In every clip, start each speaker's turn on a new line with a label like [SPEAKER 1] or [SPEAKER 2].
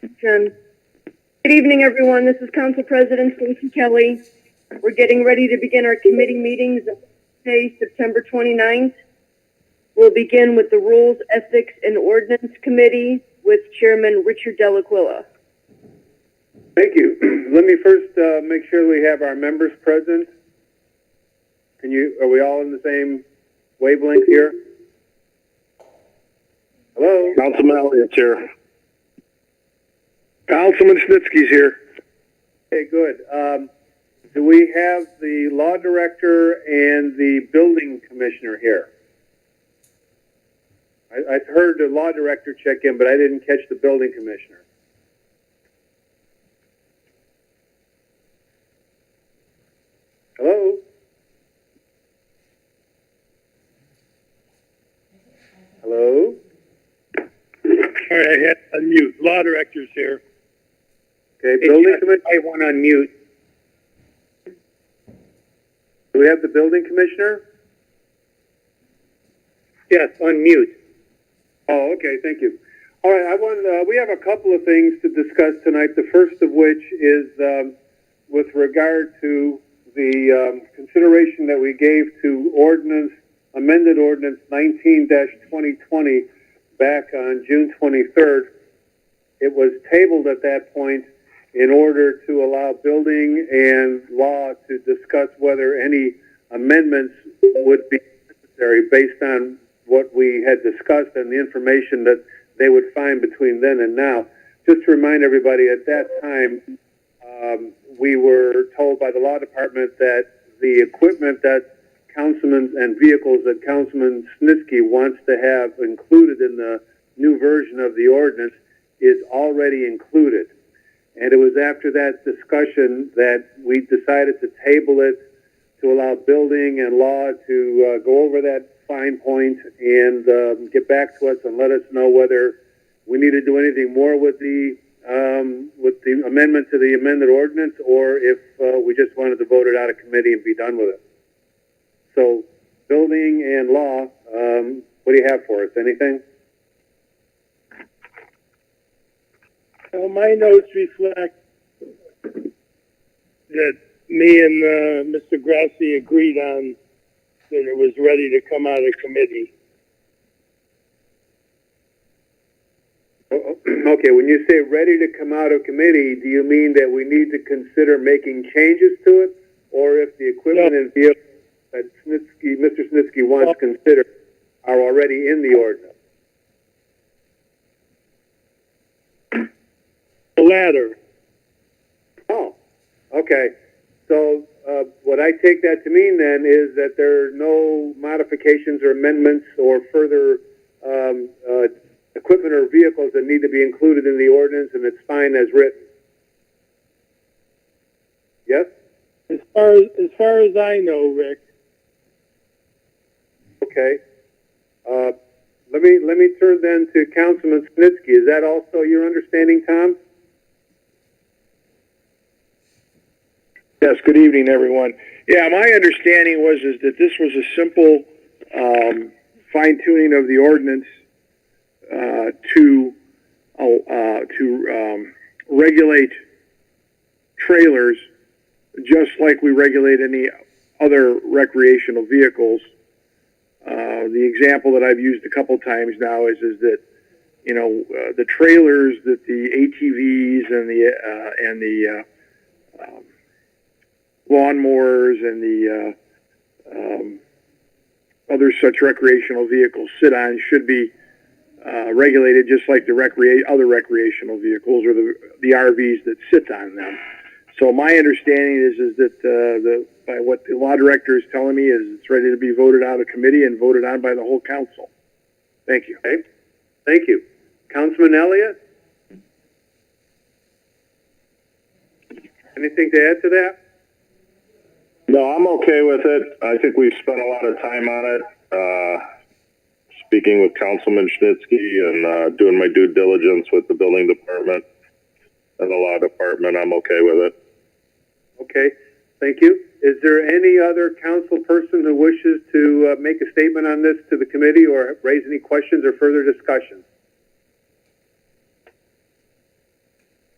[SPEAKER 1] Good evening, everyone. This is Council President Stacey Kelly. We're getting ready to begin our committee meetings today, September 29th. We'll begin with the Rules, Ethics, and Ordinance Committee with Chairman Richard Delaquila.
[SPEAKER 2] Thank you. Let me first make sure we have our members present. Are we all in the same wavelength here? Hello?
[SPEAKER 3] Councilman Elliott's here. Councilman Snitsky's here.
[SPEAKER 2] Okay, good. Do we have the law director and the building commissioner here? I heard the law director check in, but I didn't catch the building commissioner. Hello? Hello?
[SPEAKER 3] All right, I had to unmute. Law director's here.
[SPEAKER 2] Okay, building commissioner.
[SPEAKER 3] I want to unmute.
[SPEAKER 2] Do we have the building commissioner?
[SPEAKER 3] Yes, unmute.
[SPEAKER 2] Oh, okay, thank you. All right, we have a couple of things to discuss tonight. The first of which is with regard to the consideration that we gave to amended ordinance 19-2020 back on June 23rd. It was tabled at that point in order to allow building and law to discuss whether any amendments would be necessary based on what we had discussed and the information that they would find between then and now. Just to remind everybody, at that time, we were told by the law department that the equipment that councilmen and vehicles that Councilman Snitsky wants to have included in the new version of the ordinance is already included. And it was after that discussion that we decided to table it to allow building and law to go over that fine point and get back to us and let us know whether we need to do anything more with the amendment to the amended ordinance, or if we just wanted to vote it out of committee and be done with it. So, building and law, what do you have for us? Anything?
[SPEAKER 3] Well, my notes reflect that me and Mr. Grassi agreed on that it was ready to come out of committee.
[SPEAKER 2] Okay, when you say ready to come out of committee, do you mean that we need to consider making changes to it? Or if the equipment and vehicles that Mr. Snitsky wants considered are already in the ordinance?
[SPEAKER 3] The latter.
[SPEAKER 2] Oh, okay. So what I take that to mean then is that there are no modifications or amendments or further equipment or vehicles that need to be included in the ordinance, and it's fine as written. Yes?
[SPEAKER 3] As far as I know, Rick.
[SPEAKER 2] Okay. Let me turn then to Councilman Snitsky. Is that also your understanding, Tom?
[SPEAKER 3] Yes, good evening, everyone. Yeah, my understanding was that this was a simple fine-tuning of the ordinance to regulate trailers just like we regulate any other recreational vehicles. The example that I've used a couple times now is that the trailers that the ATVs and the lawnmowers and the other such recreational vehicles sit on should be regulated just like the other recreational vehicles or the RVs that sit on them. So my understanding is that by what the law director is telling me is it's ready to be voted out of committee and voted on by the whole council. Thank you.
[SPEAKER 2] Okay. Thank you. Councilman Elliott? Anything to add to that?
[SPEAKER 4] No, I'm okay with it. I think we've spent a lot of time on it. Speaking with Councilman Snitsky and doing my due diligence with the building department and the law department, I'm okay with it.
[SPEAKER 2] Okay, thank you. Is there any other council person who wishes to make a statement on this to the committee or raise any questions or further discussion?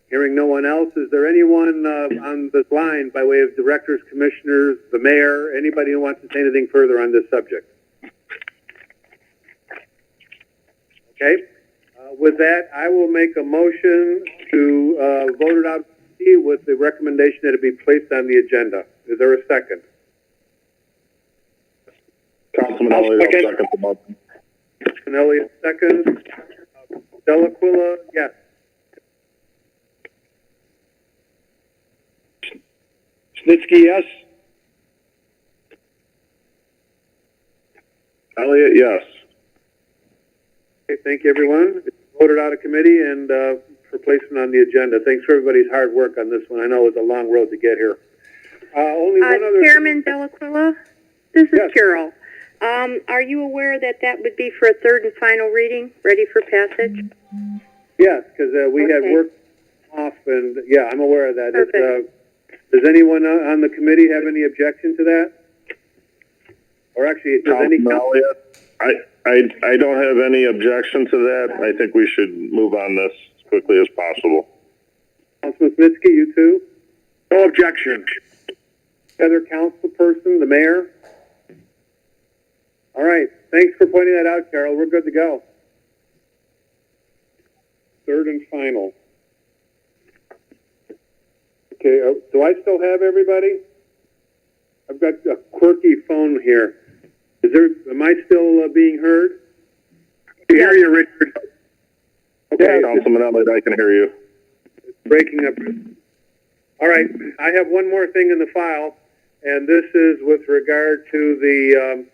[SPEAKER 2] Hearing no one else, is there anyone on this line by way of directors, commissioners, the mayor, anybody who wants to say anything further on this subject? Okay. With that, I will make a motion to vote it out with the recommendation that it be placed on the agenda. Is there a second?
[SPEAKER 4] Councilman Elliott, I'll second the motion.
[SPEAKER 2] Elliott, second. Delaquila, yes.
[SPEAKER 3] Snitsky, yes.
[SPEAKER 4] Elliott, yes.
[SPEAKER 2] Okay, thank you, everyone. It's voted out of committee and for placement on the agenda. Thanks for everybody's hard work on this one. I know it was a long road to get here. Only one other
[SPEAKER 1] Chairman Delaquila, this is
[SPEAKER 2] Yes.
[SPEAKER 1] Carol. Are you aware that that would be for a third and final reading, ready for passage?
[SPEAKER 2] Yes, because we had
[SPEAKER 1] Okay.
[SPEAKER 2] worked off, and yeah, I'm aware of that.
[SPEAKER 1] Perfect.
[SPEAKER 2] Does anyone on the committee have any objection to that? Or actually, does any
[SPEAKER 4] Councilman Elliott, I don't have any objection to that. I think we should move on this as quickly as possible.
[SPEAKER 2] Councilman Snitsky, you too?
[SPEAKER 3] No objection.
[SPEAKER 2] Other council person, the mayor? All right, thanks for pointing that out, Carol. We're good to go. Third and final. Okay, do I still have everybody? I've got a quirky phone here. Am I still being heard?
[SPEAKER 3] I hear you, Richard.
[SPEAKER 2] Okay,
[SPEAKER 4] Councilman Elliott, I can hear you.
[SPEAKER 2] it's breaking up. All right, I have one more thing in the file, and this is with regard to the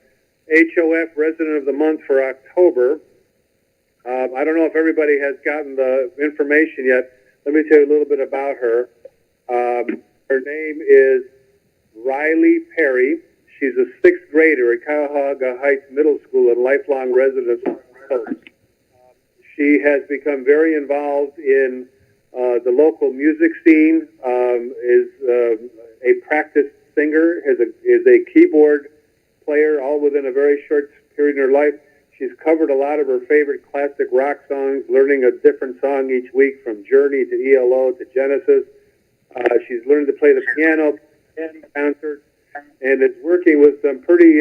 [SPEAKER 2] HOF Resident of the Month for October. I don't know if everybody has gotten the information yet. Let me tell you a little bit about her. Her name is Riley Perry. She's a sixth grader at Cuyahoga Heights Middle School and lifelong resident of Minnesota. She has become very involved in the local music scene, is a practiced singer, is a keyboard player, all within a very short period in her life. She's covered a lot of her favorite classic rock songs, learning a different song each week from Journey to ELO to Genesis. She's learned to play the piano, concerts, and is working with some pretty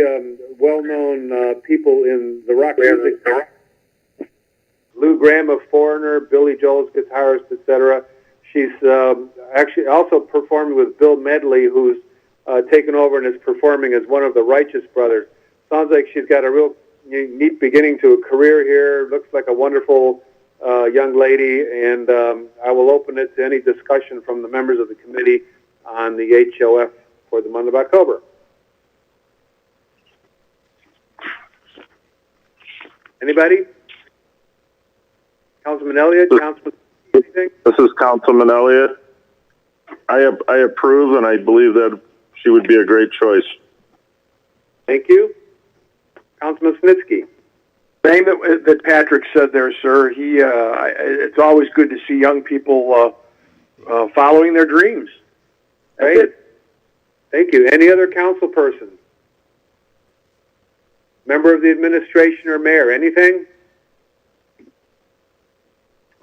[SPEAKER 2] well-known people in the rock music. Lou Graham of Foreigner, Billy Joel's guitarist, etc. She's actually also performing with Bill Medley, who's taken over and is performing as one of the Righteous Brothers. Sounds like she's got a real neat beginning to a career here. Looks like a wonderful young lady, and I will open it to any discussion from the members of the committee on the HOF for the month of October. Anybody? Councilman Elliott? Councilman anything?
[SPEAKER 4] This is Councilman Elliott. I approve, and I believe that she would be a great choice.
[SPEAKER 2] Thank you. Councilman Snitsky.
[SPEAKER 3] Same that Patrick said there, sir. It's always good to see young people following their dreams.
[SPEAKER 2] Great. Thank you. Any other council person? Member of the administration or mayor? Anything?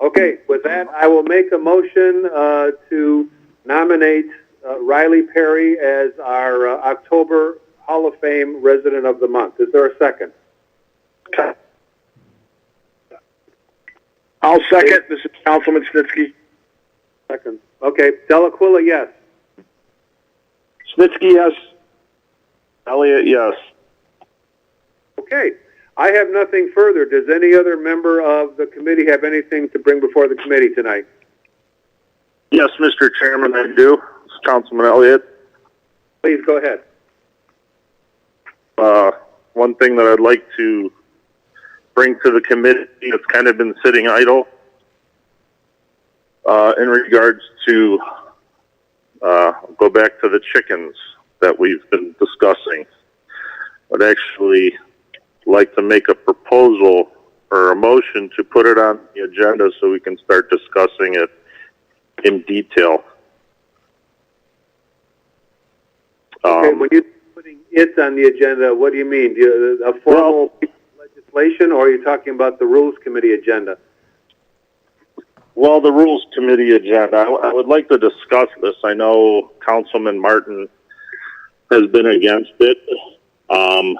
[SPEAKER 2] Okay. With that, I will make a motion to nominate Riley Perry as our October Hall of Fame Resident of the Month. Is there a second?
[SPEAKER 3] I'll second. This is Councilman Snitsky.
[SPEAKER 2] Second. Okay. Delaquila, yes.
[SPEAKER 3] Snitsky, yes.
[SPEAKER 4] Elliott, yes.
[SPEAKER 2] Okay. I have nothing further. Does any other member of the committee have anything to bring before the committee tonight?
[SPEAKER 4] Yes, Mr. Chairman, I do. It's Councilman Elliott.
[SPEAKER 2] Please go ahead.
[SPEAKER 4] One thing that I'd like to bring to the committee that's kind of been sitting idle in regards to go back to the chickens that we've been discussing. I'd actually like to make a proposal or a motion to put it on the agenda so we can start discussing it in detail.
[SPEAKER 2] Okay, when you're putting it on the agenda, what do you mean? A formal legislation, or are you talking about the Rules Committee agenda?
[SPEAKER 4] Well, the Rules Committee agenda, I would like to discuss this. I know Councilman Martin has been against it. I'd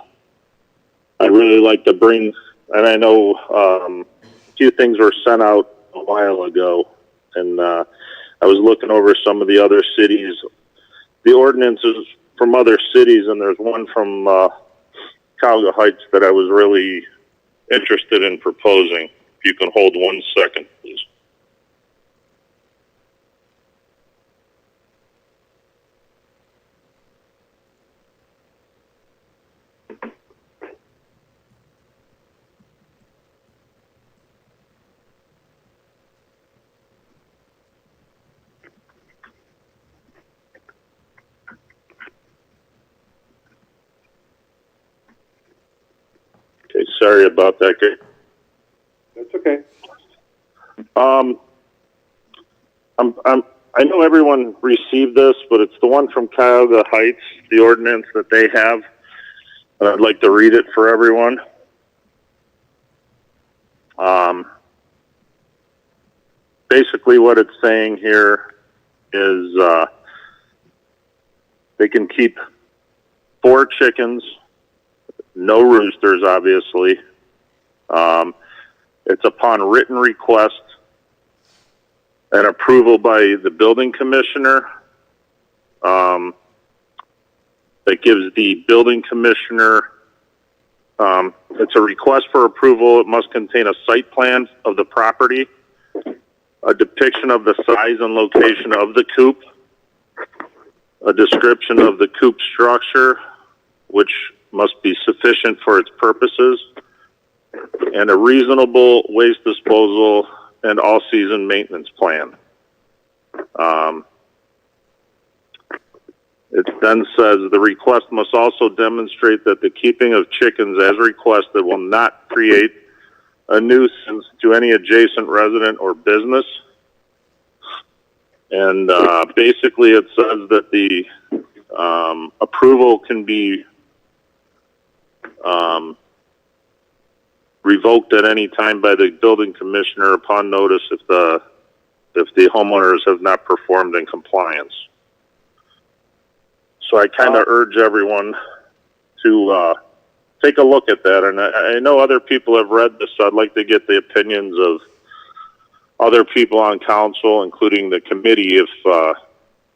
[SPEAKER 4] really like to bring, and I know a few things were sent out a while ago, and I was looking over some of the other cities, the ordinances from other cities, and there's one from Cuyahoga Heights that I was really interested in proposing. If you can hold 1 second, please. Okay, sorry about that.
[SPEAKER 2] That's okay.
[SPEAKER 4] I know everyone received this, but it's the one from Cuyahoga Heights, the ordinance that they have, and I'd like to read it for everyone. Basically what it's saying here is, they can keep 4 chickens, no roosters, obviously. It's upon written request and approval by the building commissioner. That gives the building commissioner, it's a request for approval. It must contain a site plan of the property, a depiction of the size and location of the coop, a description of the coop structure, which must be sufficient for its purposes, and a reasonable waste disposal and all-season maintenance plan. It then says the request must also demonstrate that the keeping of chickens as requested will not create a nuisance to any adjacent resident or business. And basically it says that the approval can be revoked at any time by the building commissioner upon notice if the homeowners have not performed in compliance. So I kind of urge everyone to take a look at that. And I know other people have read this, so I'd like to get the opinions of other people on council, including the committee. If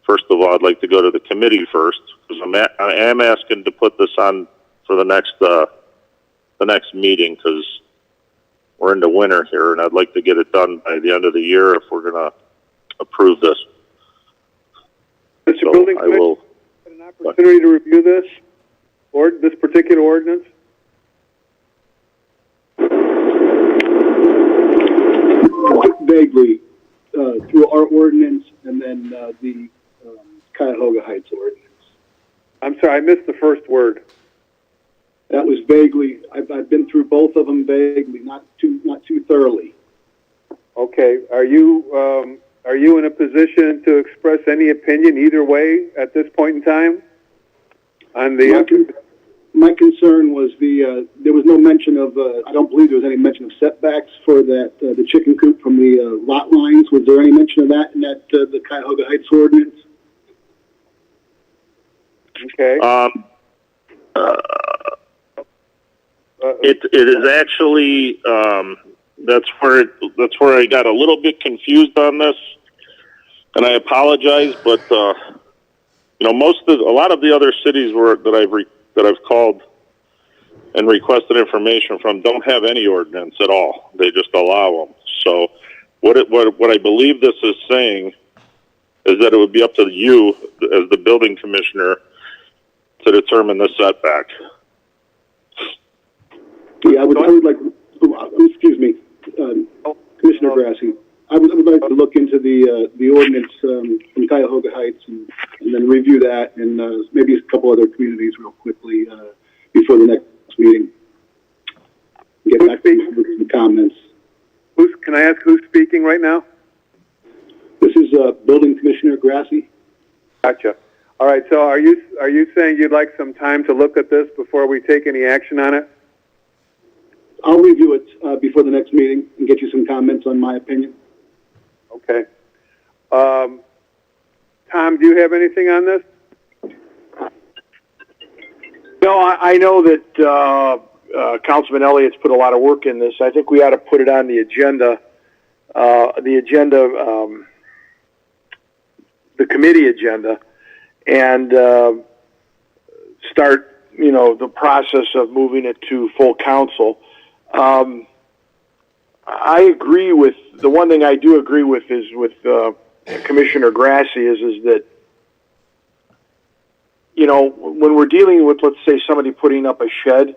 [SPEAKER 4] first of all, I'd like to go to the committee first, because I am asking to put this on for the next meeting, because we're into winter here, and I'd like to get it done by the end of the year if we're going to approve this.
[SPEAKER 2] Mr.
[SPEAKER 4] So
[SPEAKER 2] Building
[SPEAKER 4] I will.
[SPEAKER 2] Commissioner, an opportunity to review this particular ordinance?
[SPEAKER 5] Vaguely, through our ordinance and then the Cuyahoga Heights ordinance.
[SPEAKER 2] I'm sorry, I missed the first word.
[SPEAKER 5] That was vaguely. I've been through both of them vaguely, not too thoroughly.
[SPEAKER 2] Okay, are you in a position to express any opinion either way at this point in time? On the
[SPEAKER 5] My concern was there was no mention of. I don't believe there was any mention of setbacks for that the chicken coop from the lot lines. Was there any mention of that in that the Cuyahoga Heights ordinance?
[SPEAKER 2] okay.
[SPEAKER 4] It is actually that's where I got a little bit confused on this, and I apologize. But a lot of the other cities that I've called and requested information from don't have any ordinance at all. They just allow them. So what I believe this is saying is that it would be up to you as the building commissioner to determine the setback.
[SPEAKER 5] Yeah, I would like. Excuse me, Commissioner Grassi. I would like to look into the ordinance from Cuyahoga Heights and then review that and maybe a couple other communities real quickly before the next meeting. Get back to you with some comments.
[SPEAKER 2] Can I ask who's speaking right now?
[SPEAKER 5] This is Building Commissioner Grassi.
[SPEAKER 2] Gotcha. All right. So are you saying you'd like some time to look at this before we take any action on it?
[SPEAKER 5] I'll review it before the next meeting and get you some comments on my opinion.
[SPEAKER 2] Okay. Tom, do you have anything on this?
[SPEAKER 3] No, I know that Councilman Elliott's put a lot of work in this. I think we ought to put it on the agenda. The committee agenda, and start, the process of moving it to full council. I agree with, the one thing I do agree with is with Commissioner Grassi is that, when we're dealing with, let's say, somebody putting up a shed,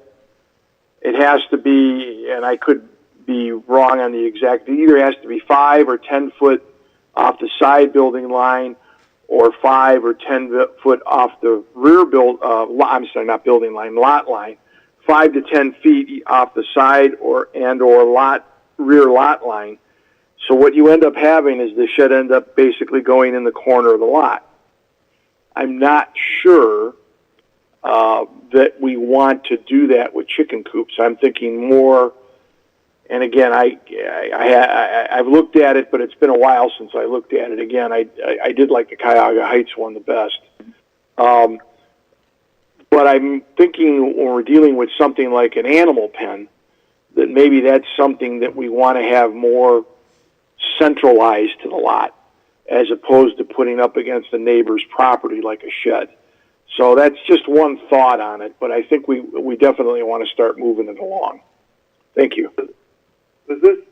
[SPEAKER 3] it has to be, and I could be wrong on the exact, it either has to be 5 or 10 foot off the side building line, or 5 or 10 foot off the rear lot line, 5 to 10 feet off the side or rear lot line. So what you end up having is the shed end up basically going in the corner of the lot. I'm not sure that we want to do that with chicken coops. I'm thinking more. And again, I've looked at it, but it's been a while since I looked at it again. I did like the Cuyahoga Heights one the best. But I'm thinking when we're dealing with something like an animal pen, that maybe that's something that we want to have more centralized to the lot, as opposed to putting up against the neighbor's property like a shed. So that's just one thought on it, but I think we definitely want to start moving it along. Thank you.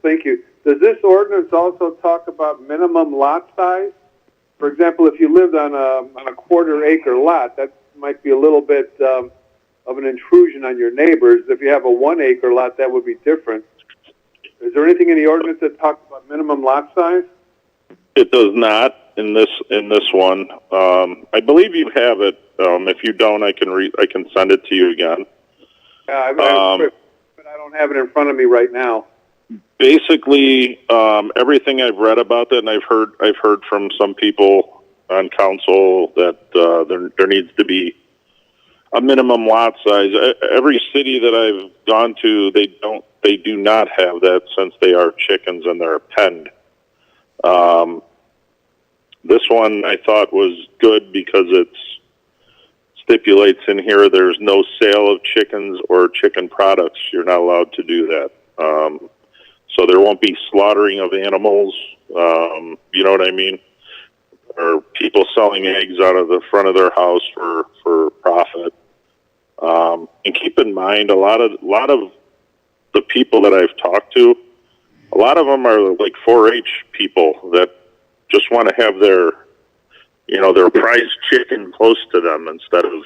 [SPEAKER 2] Thank you. Does this ordinance also talk about minimum lot size? For example, if you lived on a quarter-acre lot, that might be a little bit of an intrusion on your neighbors. If you have a 1-acre lot, that would be different. Is there anything in the ordinance that talks about minimum lot size?
[SPEAKER 4] It does not in this one. I believe you have it. If you don't, I can send it to you again.
[SPEAKER 2] But I don't have it in front of me right now.
[SPEAKER 4] Basically, everything I've read about that, and I've heard from some people on council that there needs to be a minimum lot size. Every city that I've gone to, they do not have that, since they are chickens and they're penned. This one I thought was good because it stipulates in here there's no sale of chickens or chicken products. You're not allowed to do that. So there won't be slaughtering of animals, you know what I mean? Or people selling eggs out of the front of their house for profit. And keep in mind, a lot of the people that I've talked to, a lot of them are like 4-H people that just want to have their prized chicken close to them instead of,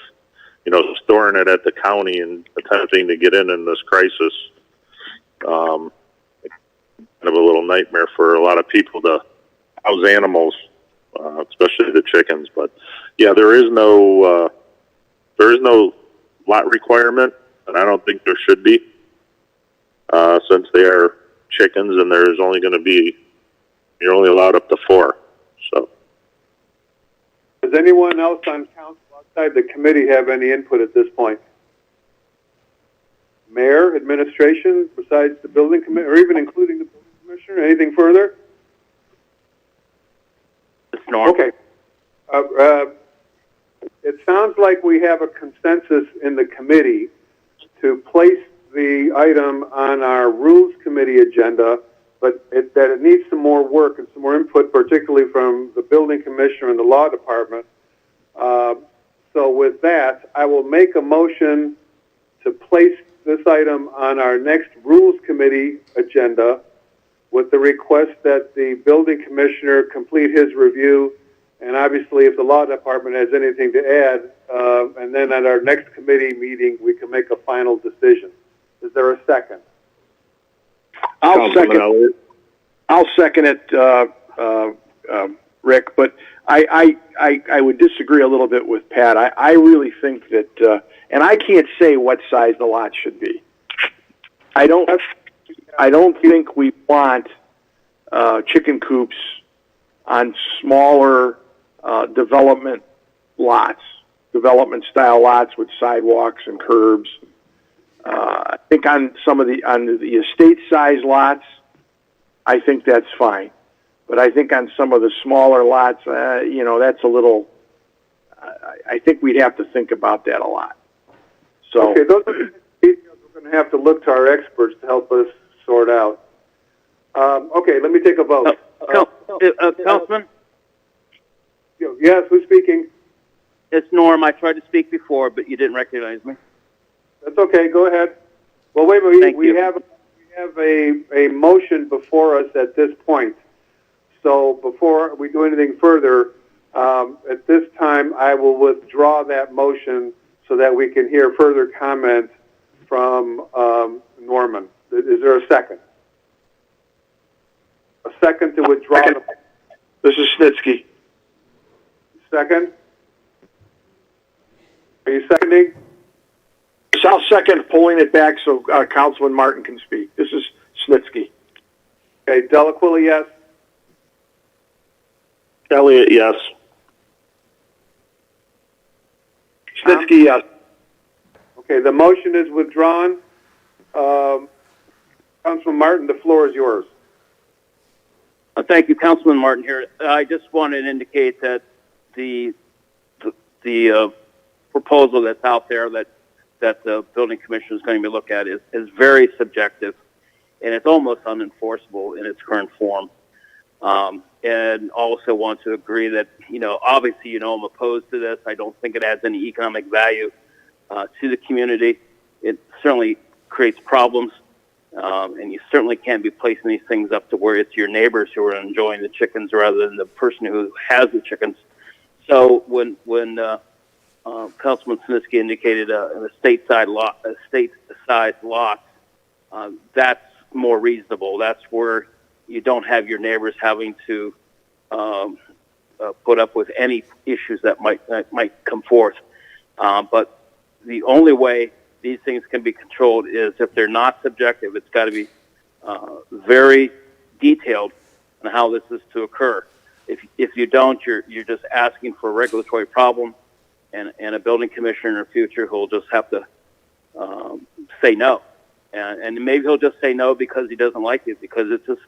[SPEAKER 4] storing it at the county and attempting to get in this crisis. Kind of a little nightmare for a lot of people to house animals, especially the chickens. But yeah, there is no lot requirement, and I don't think there should be, since they are chickens, and there's only going to be, you're only allowed up to 4. So,
[SPEAKER 2] does anyone else on council outside the committee have any input at this point? Mayor, administration, besides the building committee, or even including the building commissioner? Anything further? Okay. It sounds like we have a consensus in the committee to place the item on our rules committee agenda, but that it needs some more work and some more input, particularly from the building commissioner and the law department. So with that, I will make a motion to place this item on our next rules committee agenda with the request that the building commissioner complete his review, and obviously if the law department has anything to add, and then at our next committee meeting we can make a final decision. Is there a second?
[SPEAKER 3] I'll second it, Rick, but I would disagree a little bit with Pat. I really think that, and I can't say what size the lot should be. I don't think we want chicken coops on smaller development style lots with sidewalks and curbs. I think on the estate size lots, I think that's fine. But I think on some of the smaller lots, that's a little, I think we'd have to think about that a lot. So,
[SPEAKER 2] Okay, those are the details we're going to have to look to our experts to help us sort out. Okay, let me take a vote.
[SPEAKER 6] Councilman,
[SPEAKER 2] Yes, who's speaking?
[SPEAKER 6] it's Norm. I tried to speak before, but you didn't recognize me.
[SPEAKER 2] That's okay. Go ahead. Well, wait a minute.
[SPEAKER 6] Thank
[SPEAKER 2] We
[SPEAKER 6] you.
[SPEAKER 2] have a motion before us at this point. So before we do anything further, at this time, I will withdraw that motion so that we can hear further comment from Norman. Is there a second? A second to withdraw.
[SPEAKER 3] Second. This is Snitsky.
[SPEAKER 2] Second. Are you seconding?
[SPEAKER 3] So I'll second pulling it back so Councilman Martin can speak. This is Snitsky.
[SPEAKER 2] Okay, Delaquilla, yes.
[SPEAKER 4] Elliot, yes.
[SPEAKER 3] Snitsky, yes.
[SPEAKER 2] Okay, the motion is withdrawn. Councilman Martin, the floor is yours.
[SPEAKER 6] Thank you, Councilman Martin here. I just wanted to indicate that the proposal that's out there that the building commission is going to be looking at is very subjective, and it's almost unenforceable in its current form. And also want to agree that, obviously, I'm opposed to this. I don't think it adds any economic value to the community. It certainly creates problems, and you certainly can't be placing these things up to where it's your neighbors who are enjoying the chickens rather than the person who has the chickens. So when Councilman Snitsky indicated an estate-sized lot, that's more reasonable. That's where you don't have your neighbors having to put up with any issues that might come forth. But the only way these things can be controlled is if they're not subjective. It's got to be very detailed on how this is to occur. If you don't, you're just asking for a regulatory problem, and a building commissioner in the future who will just have to say no. And maybe he'll just say no because he doesn't like it, because it's just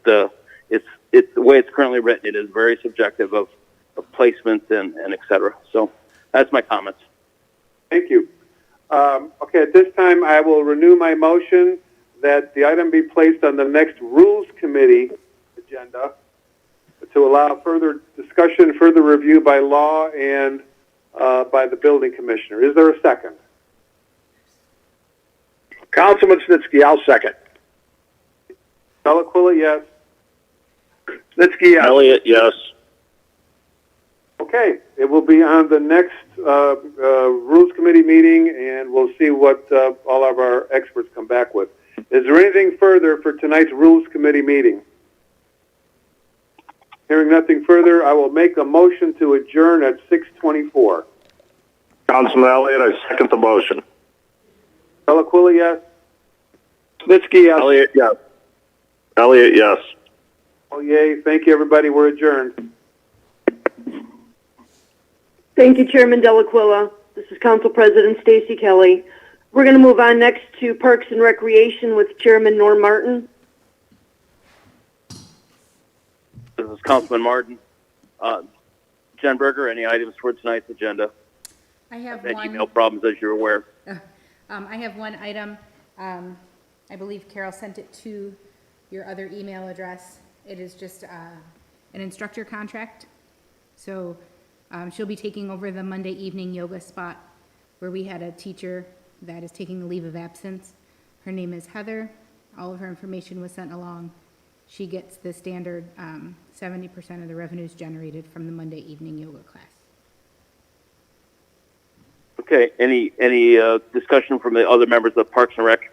[SPEAKER 6] it's the way it's currently written. It is very subjective of placement and et cetera. So that's my comments.
[SPEAKER 2] Thank you. Okay, at this time, I will renew my motion that the item be placed on the next Rules Committee agenda to allow further discussion, further review by law and by the building commissioner. Is there a second?
[SPEAKER 3] Councilman Snitsky, I'll second.
[SPEAKER 2] Delaquilla, yes.
[SPEAKER 3] Snitsky, yes.
[SPEAKER 4] Elliot, yes.
[SPEAKER 2] Okay, it will be on the next Rules Committee meeting, and we'll see what all of our experts come back with. Is there anything further for tonight's Rules Committee meeting? Hearing nothing further, I will make a motion to adjourn at 6:24.
[SPEAKER 4] Councilman Elliott, I second the motion.
[SPEAKER 2] Delaquilla, yes.
[SPEAKER 3] Snitsky, yes.
[SPEAKER 4] Elliot, yes. Elliot, yes.
[SPEAKER 2] Oh, yay. Thank you, everybody. We're adjourned.
[SPEAKER 1] Thank you, Chairman Delaquilla. This is Council President Stacy Kelly. We're going to move on next to Parks and Recreation with Chairman Norm Martin.
[SPEAKER 6] This is Councilman Martin. Jen Berger, any items for tonight's agenda?
[SPEAKER 7] I have
[SPEAKER 6] Had
[SPEAKER 7] one.
[SPEAKER 6] email problems, as you're aware.
[SPEAKER 7] I have one item. I believe Carol sent it to your other email address. It is just an instructor contract. So she'll be taking over the Monday evening yoga spot where we had a teacher that is taking a leave of absence. Her name is Heather. All of her information was sent along. She gets the standard 70% of the revenues generated from the Monday evening yoga class.
[SPEAKER 6] Okay, any discussion from the other members of Parks and Rec?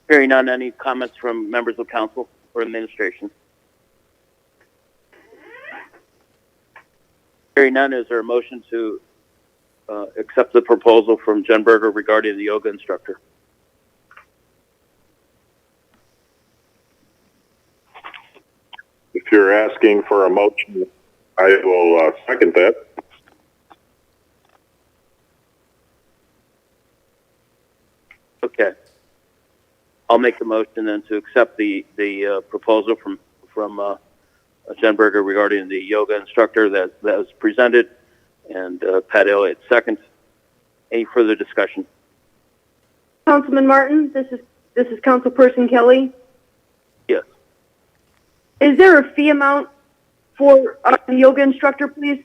[SPEAKER 6] Hearing none, any comments from members of council or administration? Hearing none, is there a motion to accept the proposal from Jen Berger regarding the yoga instructor?
[SPEAKER 4] If you're asking for a motion, I will second that.
[SPEAKER 6] Okay. I'll make the motion then to accept the proposal from Jen Berger regarding the yoga instructor that was presented, and Pat Elliott second. Any further discussion?
[SPEAKER 1] Councilman Martin, this is Councilperson Kelly.
[SPEAKER 6] Yes.
[SPEAKER 1] Is there a fee amount for the yoga instructor, please?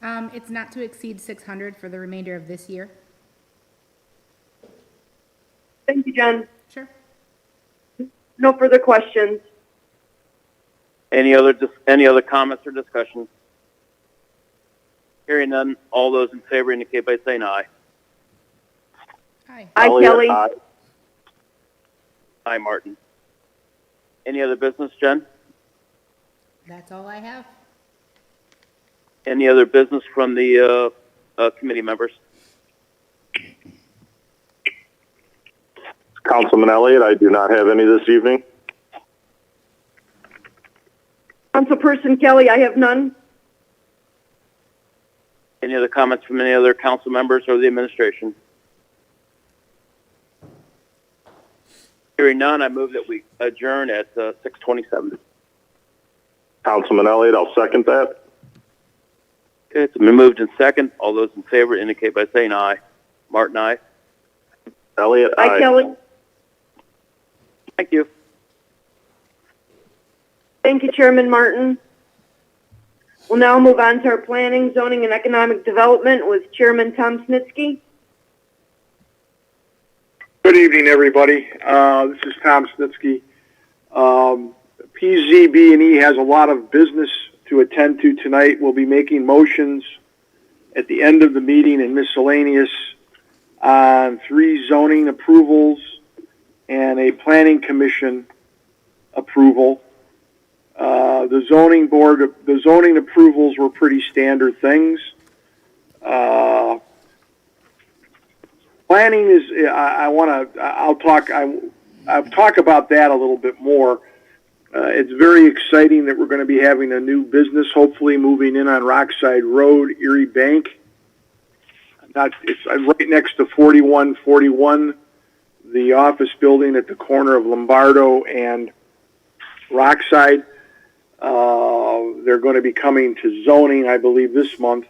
[SPEAKER 7] It's not to exceed 600 for the remainder of this year.
[SPEAKER 1] Thank you, Jen.
[SPEAKER 7] Sure.
[SPEAKER 1] No further questions.
[SPEAKER 6] Any other comments or discussion? Hearing none, all those in favor indicate by saying aye.
[SPEAKER 7] Hi.
[SPEAKER 1] Aye,
[SPEAKER 6] Elliott,
[SPEAKER 1] Kelly.
[SPEAKER 6] aye. Aye, Martin. Any other business, Jen?
[SPEAKER 7] That's all I have.
[SPEAKER 6] Any other business from the committee members?
[SPEAKER 4] Councilman Elliott, I do not have any this evening.
[SPEAKER 1] Councilperson Kelly, I have none.
[SPEAKER 6] Any other comments from any other council members or the administration? Hearing none, I move that we adjourn at 6:27.
[SPEAKER 4] Councilman Elliott, I'll second that.
[SPEAKER 6] Okay, it's been moved in second. All those in favor indicate by saying aye. Martin, aye.
[SPEAKER 4] Elliott,
[SPEAKER 1] Aye, Kelly.
[SPEAKER 6] Thank you.
[SPEAKER 1] Thank you, Chairman Martin. We'll now move on to our planning, zoning, and economic development with Chairman Tom Snitsky.
[SPEAKER 3] Good evening, everybody. This is Tom Snitsky. PZB&E has a lot of business to attend to tonight. We'll be making motions at the end of the meeting and miscellaneous on 3 zoning approvals and a planning commission approval. The zoning approvals were pretty standard things. Planning is, I'll talk about that a little bit more. It's very exciting that we're going to be having a new business, hopefully moving in on Rockside Road, Erie Bank. It's right next to 4141, the office building at the corner of Lombardo and Rockside. They're going to be coming to zoning, I believe, this month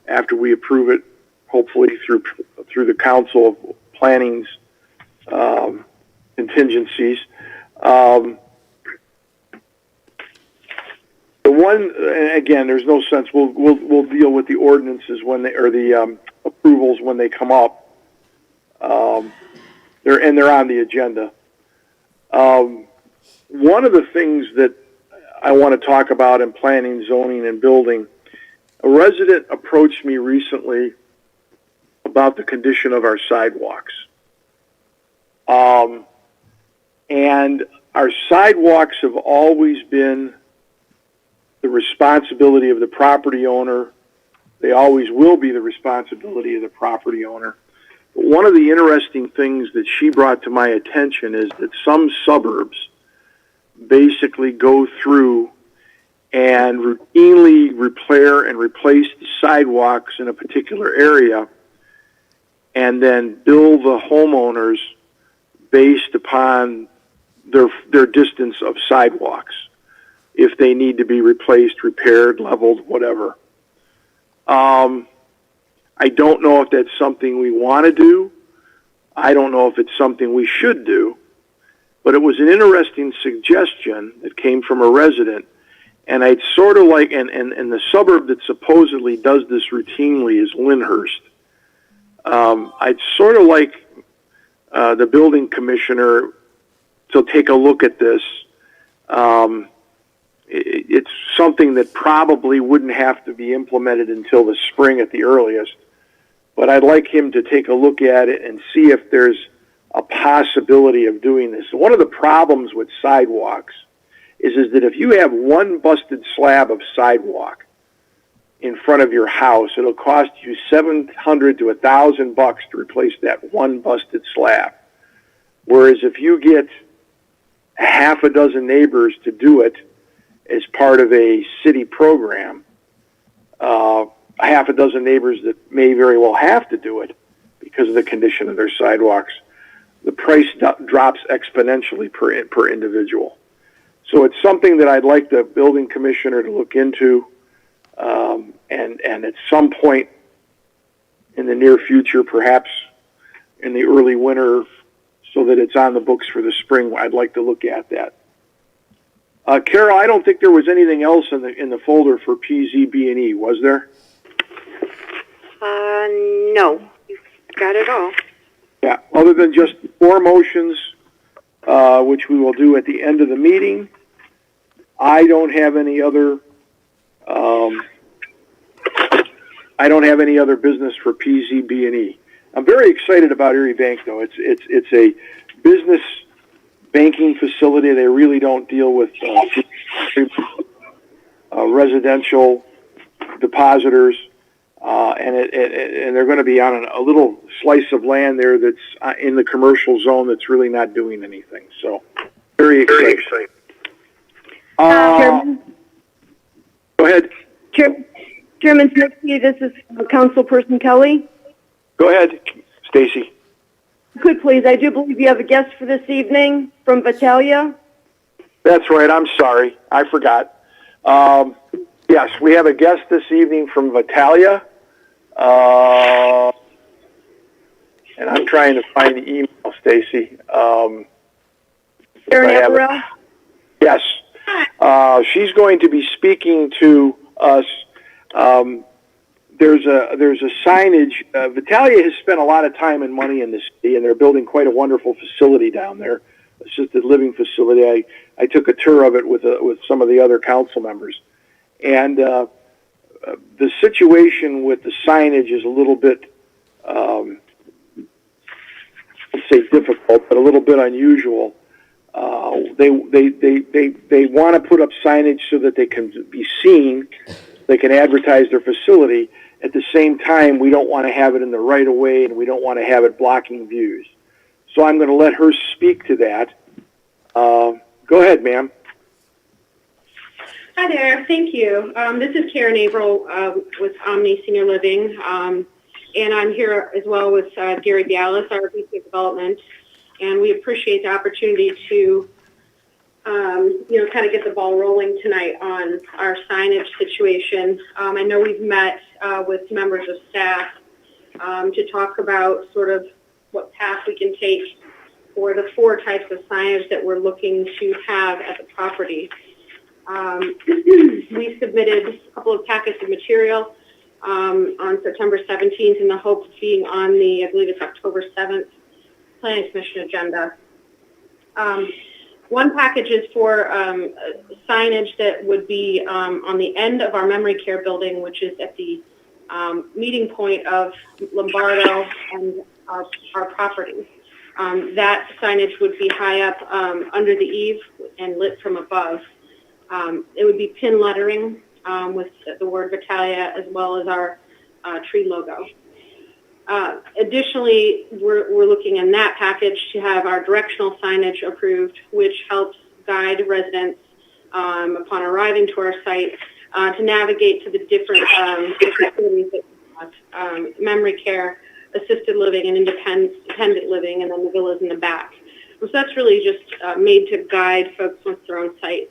[SPEAKER 3] after we approve it, hopefully through the Council of Planning's contingencies. The one, again, there's no sense. We'll deal with the ordinances the approvals when they come up. They're on the agenda. One of the things that I want to talk about in planning, zoning, and building, a resident approached me recently about the condition of our sidewalks. And our sidewalks have always been the responsibility of the property owner. They always will be the responsibility of the property owner. But one of the interesting things that she brought to my attention is that some suburbs basically go through and routinely repair and replace the sidewalks in a particular area and then bill the homeowners based upon their distance of sidewalks, if they need to be replaced, repaired, leveled, whatever. I don't know if that's something we want to do. I don't know if it's something we should do. But it was an interesting suggestion that came from a resident, and I'd sort of like, and the suburb that supposedly does this routinely is Lyndhurst. I'd sort of like the building commissioner to take a look at this. It's something that probably wouldn't have to be implemented until the spring at the earliest, but I'd like him to take a look at it and see if there's a possibility of doing this. One of the problems with sidewalks is that if you have one busted slab of sidewalk in front of your house, it'll cost you $700 to $1,000 to replace that one busted slab. Whereas if you get a half a dozen neighbors to do it as part of a city program, a half a dozen neighbors that may very well have to do it because of the condition of their sidewalks, the price drops exponentially per individual. So it's something that I'd like the building commissioner to look into, and at some point in the near future, perhaps in the early winter, so that it's on the books for the spring, I'd like to look at that. Carol, I don't think there was anything else in the folder for PZB&E, was there?
[SPEAKER 1] No, you've got it all.
[SPEAKER 3] Yeah, other than just 4 motions, which we will do at the end of the meeting. I don't have any other. I don't have any other business for PZB&E. I'm very excited about Erie Bank, though. It's a business banking facility. They really don't deal with residential depositors, and they're going to be on a little slice of land there that's in the commercial zone that's really not doing anything. So, very exciting.
[SPEAKER 1] Chairman?
[SPEAKER 3] Go ahead.
[SPEAKER 1] Chairman Snitsky, this is Councilperson Kelly.
[SPEAKER 3] Go ahead, Stacy.
[SPEAKER 1] Could please, I do believe you have a guest for this evening from Vitalia.
[SPEAKER 3] That's right. I'm sorry. I forgot. Yes, we have a guest this evening from Vitalia. And I'm trying to find the email, Stacy.
[SPEAKER 1] Karen Averell?
[SPEAKER 3] Yes. She's going to be speaking to us. There's a signage. Vitalia has spent a lot of time and money in the city, and they're building quite a wonderful facility down there, assisted living facility. I took a tour of it with some of the other council members, and the situation with the signage is a little bit, let's say difficult, but a little bit unusual. They want to put up signage so that they can be seen, they can advertise their facility. At the same time, we don't want to have it in the right of way, and we don't want to have it blocking views. So I'm going to let her speak to that. Go ahead, ma'am.
[SPEAKER 8] Hi there. Thank you. This is Karen Averill with Omni Senior Living, and I'm here as well with Gary Dallas, our VP of Development, and we appreciate the opportunity to, kind of get the ball rolling tonight on our signage situation. I know we've met with members of staff to talk about sort of what path we can take for the 4 types of signage that we're looking to have at the property. We submitted a couple of packets of material on September 17th in the hope of being on the, I believe it's October 7th, Planning Commission agenda. One package is for signage that would be on the end of our memory care building, which is at the meeting point of Lombardo and our property. That signage would be high up under the eave and lit from above. It would be pin lettering with the word Vitalia as well as our tree logo. Additionally, we're looking in that package to have our directional signage approved, which helps guide residents upon arriving to our site to navigate to the different facilities that we have, memory care, assisted living, and independent living, and then the villas in the back. So that's really just made to guide folks once they're on site.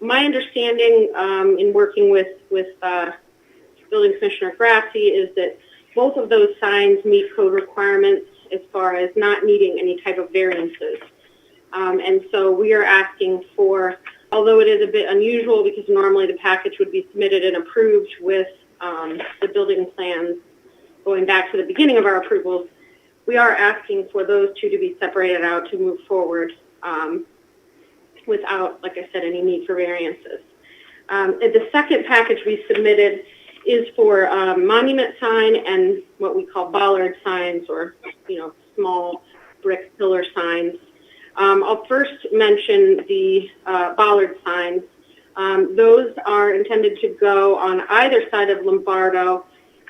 [SPEAKER 8] My understanding in working with Building Commissioner Grassi is that both of those signs meet code requirements as far as not needing any type of variances. And so we are asking for, although it is a bit unusual because normally the package would be submitted and approved with the building plans going back to the beginning of our approvals, we are asking for those two to be separated out to move forward without, like I said, any need for variances. The second package we submitted is for monument sign and what we call bollard signs, or small brick pillar signs. I'll first mention the bollard signs. Those are intended to go on either side of Lombardo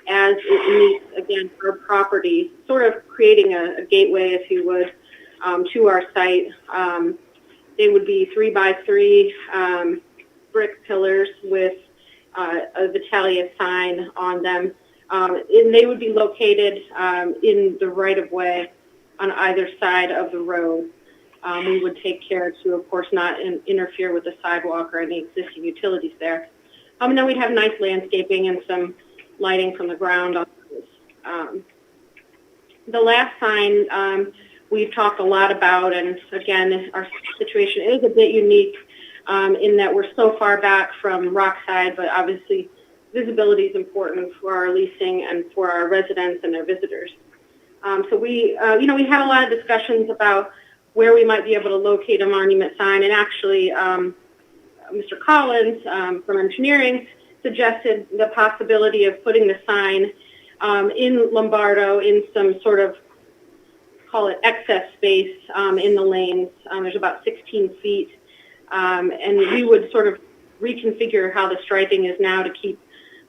[SPEAKER 8] as it meets, again, our property, sort of creating a gateway, if you would, to our site. They would be 3x3 brick pillars with a Vitalia sign on them, and they would be located in the right-of-way on either side of the road. We would take care to, of course, not interfere with the sidewalk or any existing utilities there. And then we'd have nice landscaping and some lighting from the ground. The last sign we've talked a lot about, and again, our situation is a bit unique in that we're so far back from Rockside, but obviously visibility is important for our leasing and for our residents and their visitors. So we had a lot of discussions about where we might be able to locate a monument sign, and actually Mr. Collins from engineering suggested the possibility of putting the sign in Lombardo in some sort of, call it excess space in the lanes. There's about 16 feet, and we would sort of reconfigure how the striping is now to keep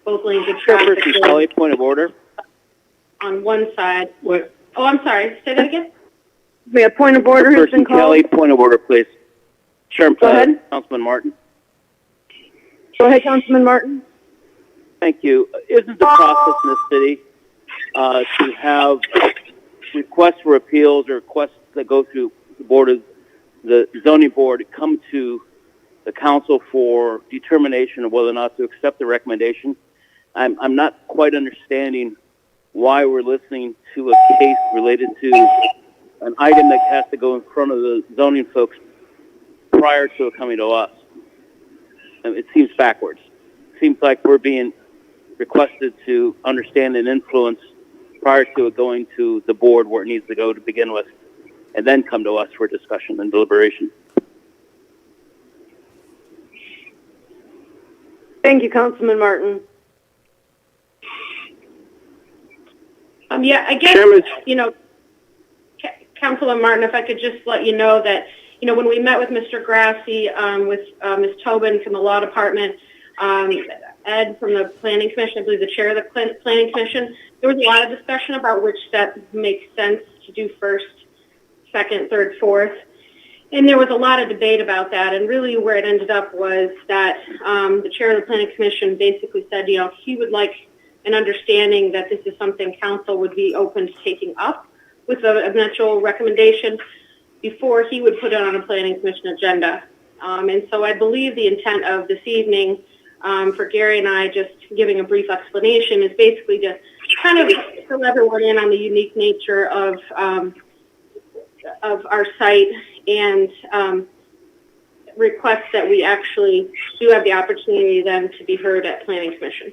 [SPEAKER 8] both lanes of traffic.
[SPEAKER 6] Chairperson Kelly, point of order.
[SPEAKER 8] On one side. What? Oh, I'm sorry. Say that again.
[SPEAKER 1] We have point of order has been
[SPEAKER 6] Chairperson
[SPEAKER 1] called.
[SPEAKER 6] Kelly, point of order, please.
[SPEAKER 1] Go ahead.
[SPEAKER 6] Councilman Martin.
[SPEAKER 1] Go ahead, Councilman Martin.
[SPEAKER 6] Thank you. Isn't the process in the city to have requests for appeals or requests that go through the board of the zoning board come to the council for determination of whether or not to accept the recommendation? I'm not quite understanding why we're listening to a case related to an item that has to go in front of the zoning folks prior to it coming to us. It seems backwards. It seems like we're being requested to understand and influence prior to it going to the board where it needs to go to begin with, and then come to us for discussion and deliberation.
[SPEAKER 1] Thank you, Councilman Martin.
[SPEAKER 8] Yeah, I guess, Councilman Martin, if I could just let you know that, when we met with Mr. Grassi, with Ms. Tobin from the Law Department, Ed from the Planning Commission, I believe the chair of the Planning Commission, there was a lot of discussion about which step makes sense to do first, second, third, fourth. And there was a lot of debate about that. And really where it ended up was that the chair of the Planning Commission basically said, he would like an understanding that this is something council would be open to taking up with an eventual recommendation before he would put it on a Planning Commission agenda. And so I believe the intent of this evening for Gary and I just giving a brief explanation is basically to kind of fill everyone in on the unique nature of our site and request that we actually do have the opportunity then to be heard at Planning Commission.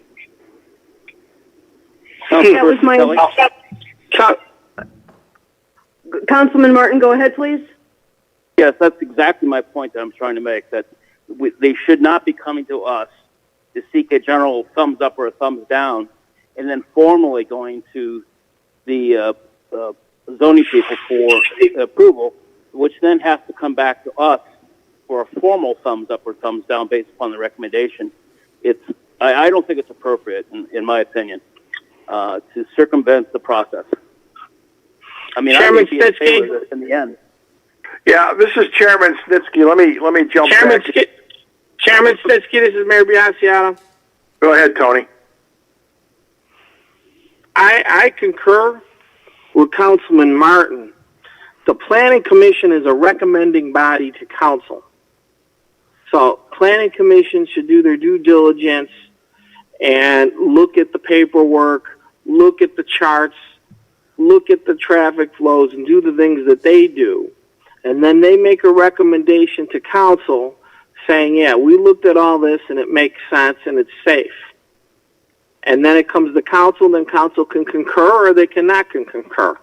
[SPEAKER 1] That was my... Councilman Martin, go ahead, please.
[SPEAKER 6] Yes, that's exactly my point that I'm trying to make, that they should not be coming to us to seek a general thumbs up or a thumbs down and then formally going to the zoning people for approval, which then has to come back to us for a formal thumbs up or thumbs down based upon the recommendation. I don't think it's appropriate, in my opinion, to circumvent the process. I mean, I may be in favor of this in the end.
[SPEAKER 3] Yeah, this is Chairman Snitsky. Let me jump
[SPEAKER 9] Chairman
[SPEAKER 3] back.
[SPEAKER 9] Chairman Snitsky, this is Mayor Biassiata.
[SPEAKER 3] Go ahead, Tony.
[SPEAKER 9] I concur with Councilman Martin. The Planning Commission is a recommending body to council. So Planning Commission should do their due diligence and look at the paperwork, look at the charts, look at the traffic flows, and do the things that they do. And then they make a recommendation to council saying, yeah, we looked at all this and it makes sense and it's safe. And then it comes to council, then council can concur or they cannot concur.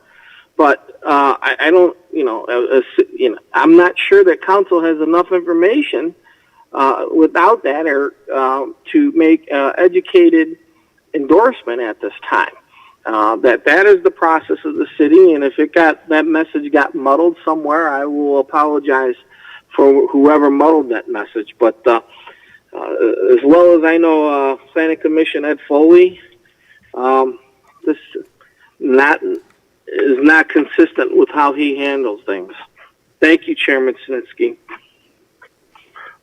[SPEAKER 9] But I don't, I'm not sure that council has enough information without that or to make educated endorsement at this time. That is the process of the city, and if that message got muddled somewhere, I will apologize for whoever muddled that message. But as well as I know, Planning Commission Ed Foley, this is not consistent with how he handles things. Thank you, Chairman Snitsky.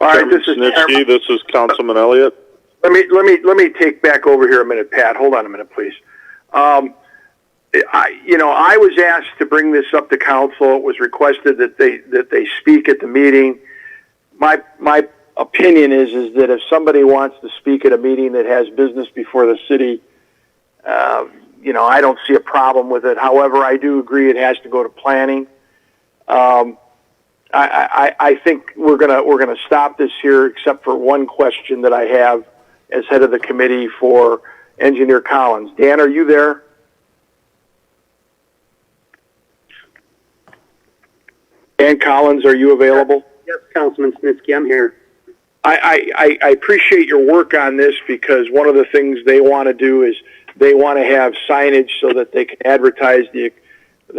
[SPEAKER 3] All right,
[SPEAKER 4] Chairman Snitsky, this is Councilman Elliott.
[SPEAKER 3] Let me take back over here a minute, Pat. Hold on a minute, please. I was asked to bring this up to council. It was requested that they speak at the meeting. My opinion is that if somebody wants to speak at a meeting that has business before the city, I don't see a problem with it. However, I do agree it has to go to planning. I think we're gonna stop this here, except for one question that I have as head of the committee for Engineer Collins. Dan, are you there? Dan Collins, are you available?
[SPEAKER 9] Yes, Councilman Snitsky, I'm here.
[SPEAKER 3] I appreciate your work on this, because one of the things they want to do is they want to have signage so that they can advertise the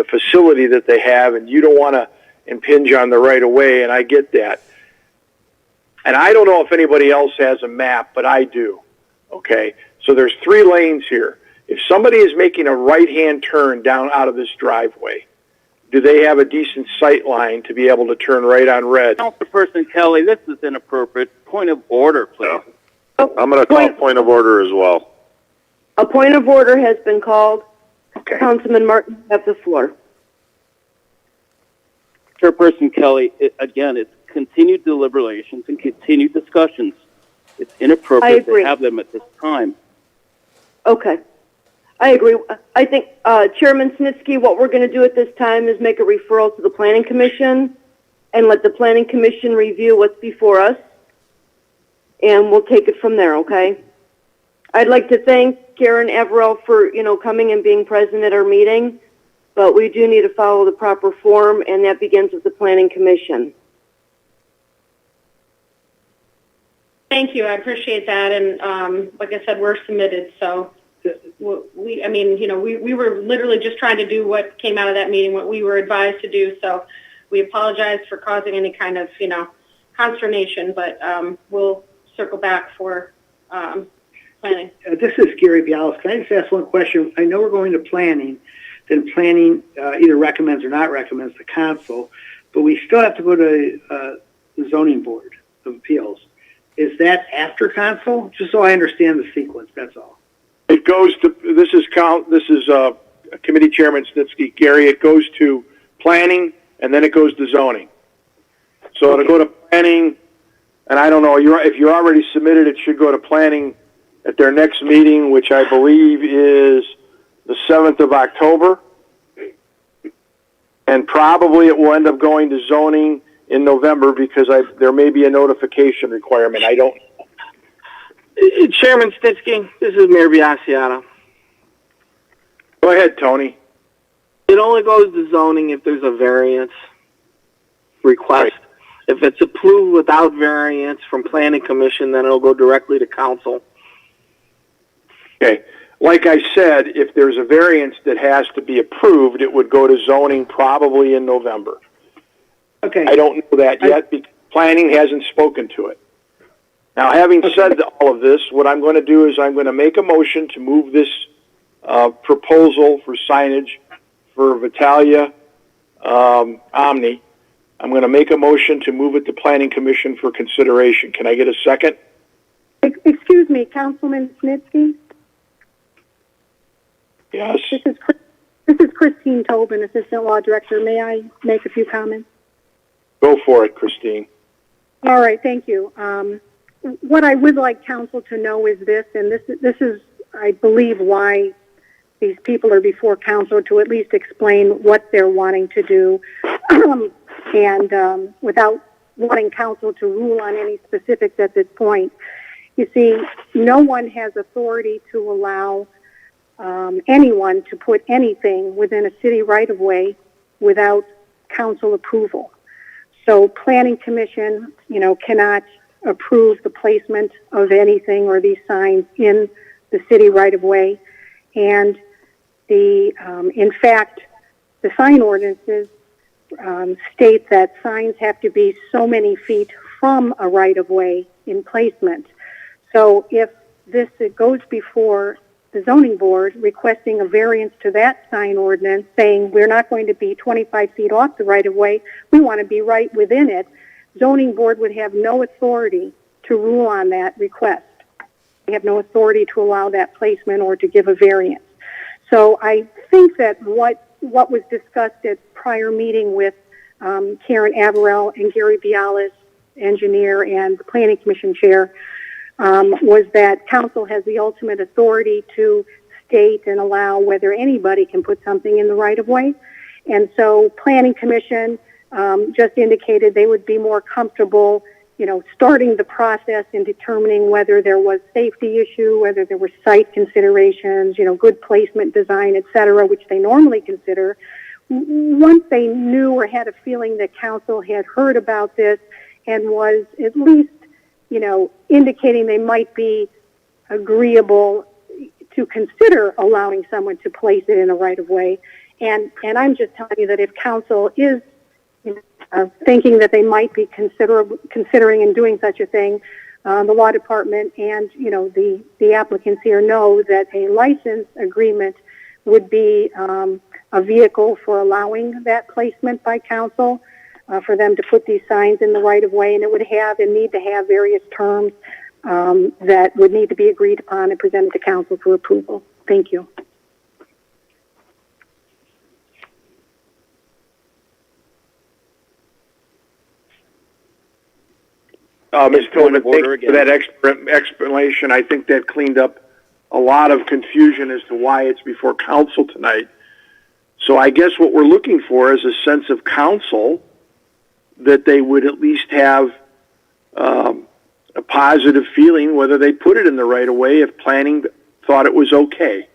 [SPEAKER 3] facility that they have, and you don't want to impinge on the right of way, and I get that. And I don't know if anybody else has a map, but I do. Okay, so there's 3 lanes here. If somebody is making a right-hand turn down out of this driveway, do they have a decent sight line to be able to turn right on red?
[SPEAKER 6] Councilperson Kelly, this is inappropriate. Point of order, please.
[SPEAKER 4] I'm going to call point of order as well.
[SPEAKER 1] A point of order has been called.
[SPEAKER 3] Okay.
[SPEAKER 1] Councilman Martin, you have the floor.
[SPEAKER 6] Chairperson Kelly, again, it's continued deliberations and continued discussions. It's inappropriate to have them at this time.
[SPEAKER 1] Okay. I agree. I think, Chairman Snitsky, what we're going to do at this time is make a referral to the Planning Commission and let the Planning Commission review what's before us, and we'll take it from there, okay? I'd like to thank Karen Averill for, coming and being present at our meeting, but we do need to follow the proper form, and that begins with the Planning Commission.
[SPEAKER 8] Thank you. I appreciate that. And like I said, we're submitted. So we were literally just trying to do what came out of that meeting, what we were advised to do. So we apologize for causing any kind of, consternation, but we'll circle back for planning.
[SPEAKER 10] This is Gary Bialis. Can I just ask one question? I know we're going to planning. Then planning either recommends or not recommends the council, but we still have to go to the zoning board of appeals. Is that after council? Just so I understand the sequence, that's all.
[SPEAKER 3] It goes to, this is Committee Chairman Snitsky. Gary, it goes to planning, and then it goes to zoning. So it'll go to planning, and I don't know, if you're already submitted, it should go to planning at their next meeting, which I believe is the 7th of October. And probably it will end up going to zoning in November, because there may be a notification requirement. I don't know.
[SPEAKER 9] Chairman Snitsky, this is Mayor Biassiata.
[SPEAKER 3] Go ahead, Tony.
[SPEAKER 9] It only goes to zoning if there's a variance request. Right. If it's approved without variance from Planning Commission, then it'll go directly to council.
[SPEAKER 3] Okay. Like I said, if there's a variance that has to be approved, it would go to zoning probably in November.
[SPEAKER 10] Okay.
[SPEAKER 3] I don't know that yet, because planning hasn't spoken to it. Now, having said all of this, what I'm going to do is I'm going to make a motion to move this proposal for signage for Vitalia Omni. I'm going to make a motion to move it to Planning Commission for consideration. Can I get a second?
[SPEAKER 11] Excuse me, Councilman Snitsky?
[SPEAKER 3] Yes.
[SPEAKER 11] This is Christine Tobin, Assistant Law Director. May I make a few comments?
[SPEAKER 3] Go for it, Christine.
[SPEAKER 11] All right, thank you. What I would like council to know is this, and this is, I believe, why these people are before council, to at least explain what they're wanting to do, and without wanting council to rule on any specifics at this point. You see, no one has authority to allow anyone to put anything within a city right-of-way without council approval. So Planning Commission, cannot approve the placement of anything or these signs in the city right-of-way. And in fact, the sign ordinances state that signs have to be so many feet from a right-of-way in placement. So if it goes before the zoning board requesting a variance to that sign ordinance, saying we're not going to be 25 feet off the right-of-way, we want to be right within it, zoning board would have no authority to rule on that request. They have no authority to allow that placement or to give a variance. So I think that what was discussed at prior meeting with Karen Averell and Gary Bialis, engineer, and the Planning Commission chair, was that council has the ultimate authority to state and allow whether anybody can put something in the right-of-way. And so Planning Commission just indicated they would be more comfortable, starting the process in determining whether there was safety issue, whether there were site considerations, good placement design, et cetera, which they normally consider. Once they knew or had a feeling that council had heard about this and was at least, indicating they might be agreeable to consider allowing someone to place it in a right-of-way. And I'm just telling you that if council is thinking that they might be considering and doing such a thing, the law department and the applicants here know that a license agreement would be a vehicle for allowing that placement by council, for them to put these signs in the right of way, and it would have and need to have various terms that would need to be agreed upon and presented to council for approval. Thank you.
[SPEAKER 3] Mr. Tillman, thank you for that explanation. I think that cleaned up a lot of confusion as to why it's before council tonight. So I guess what we're looking for is a sense of council that they would at least have a positive feeling whether they put it in the right of way if planning thought it was okay.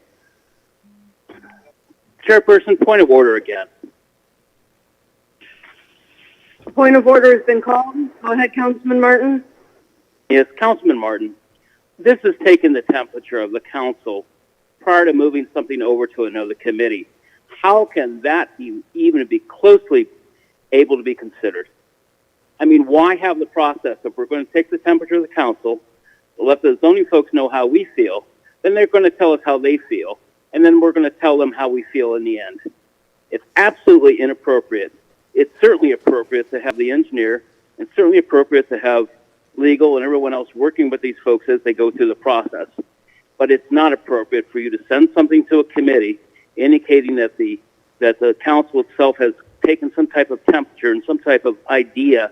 [SPEAKER 6] Chairperson, point of order again.
[SPEAKER 1] Point of order has been called. Go ahead, Councilman Martin.
[SPEAKER 6] Yes, Councilman Martin, this has taken the temperature of the council prior to moving something over to another committee. How can that even be closely able to be considered? I mean, why have the process? If we're going to take the temperature of the council, let the zoning folks know how we feel, then they're going to tell us how they feel, and then we're going to tell them how we feel in the end. It's absolutely inappropriate. It's certainly appropriate to have the engineer, and certainly appropriate to have legal and everyone else working with these folks as they go through the process. But it's not appropriate for you to send something to a committee indicating that the council itself has taken some type of temperature and some type of idea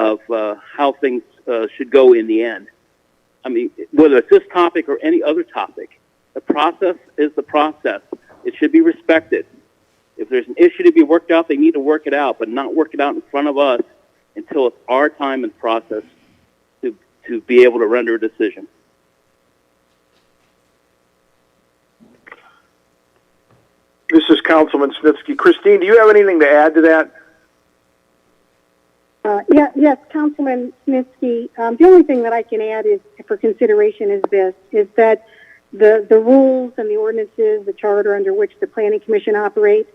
[SPEAKER 6] of how things should go in the end. I mean, whether it's this topic or any other topic, the process is the process. It should be respected. If there's an issue to be worked out, they need to work it out, but not work it out in front of us until it's our time and process to be able to render a decision.
[SPEAKER 3] This is Councilman Snitsky. Christine, do you have anything to add to that?
[SPEAKER 11] Yes, Councilman Snitsky. The only thing that I can add is for consideration is that the rules and the ordinances, the charter under which the Planning Commission operates,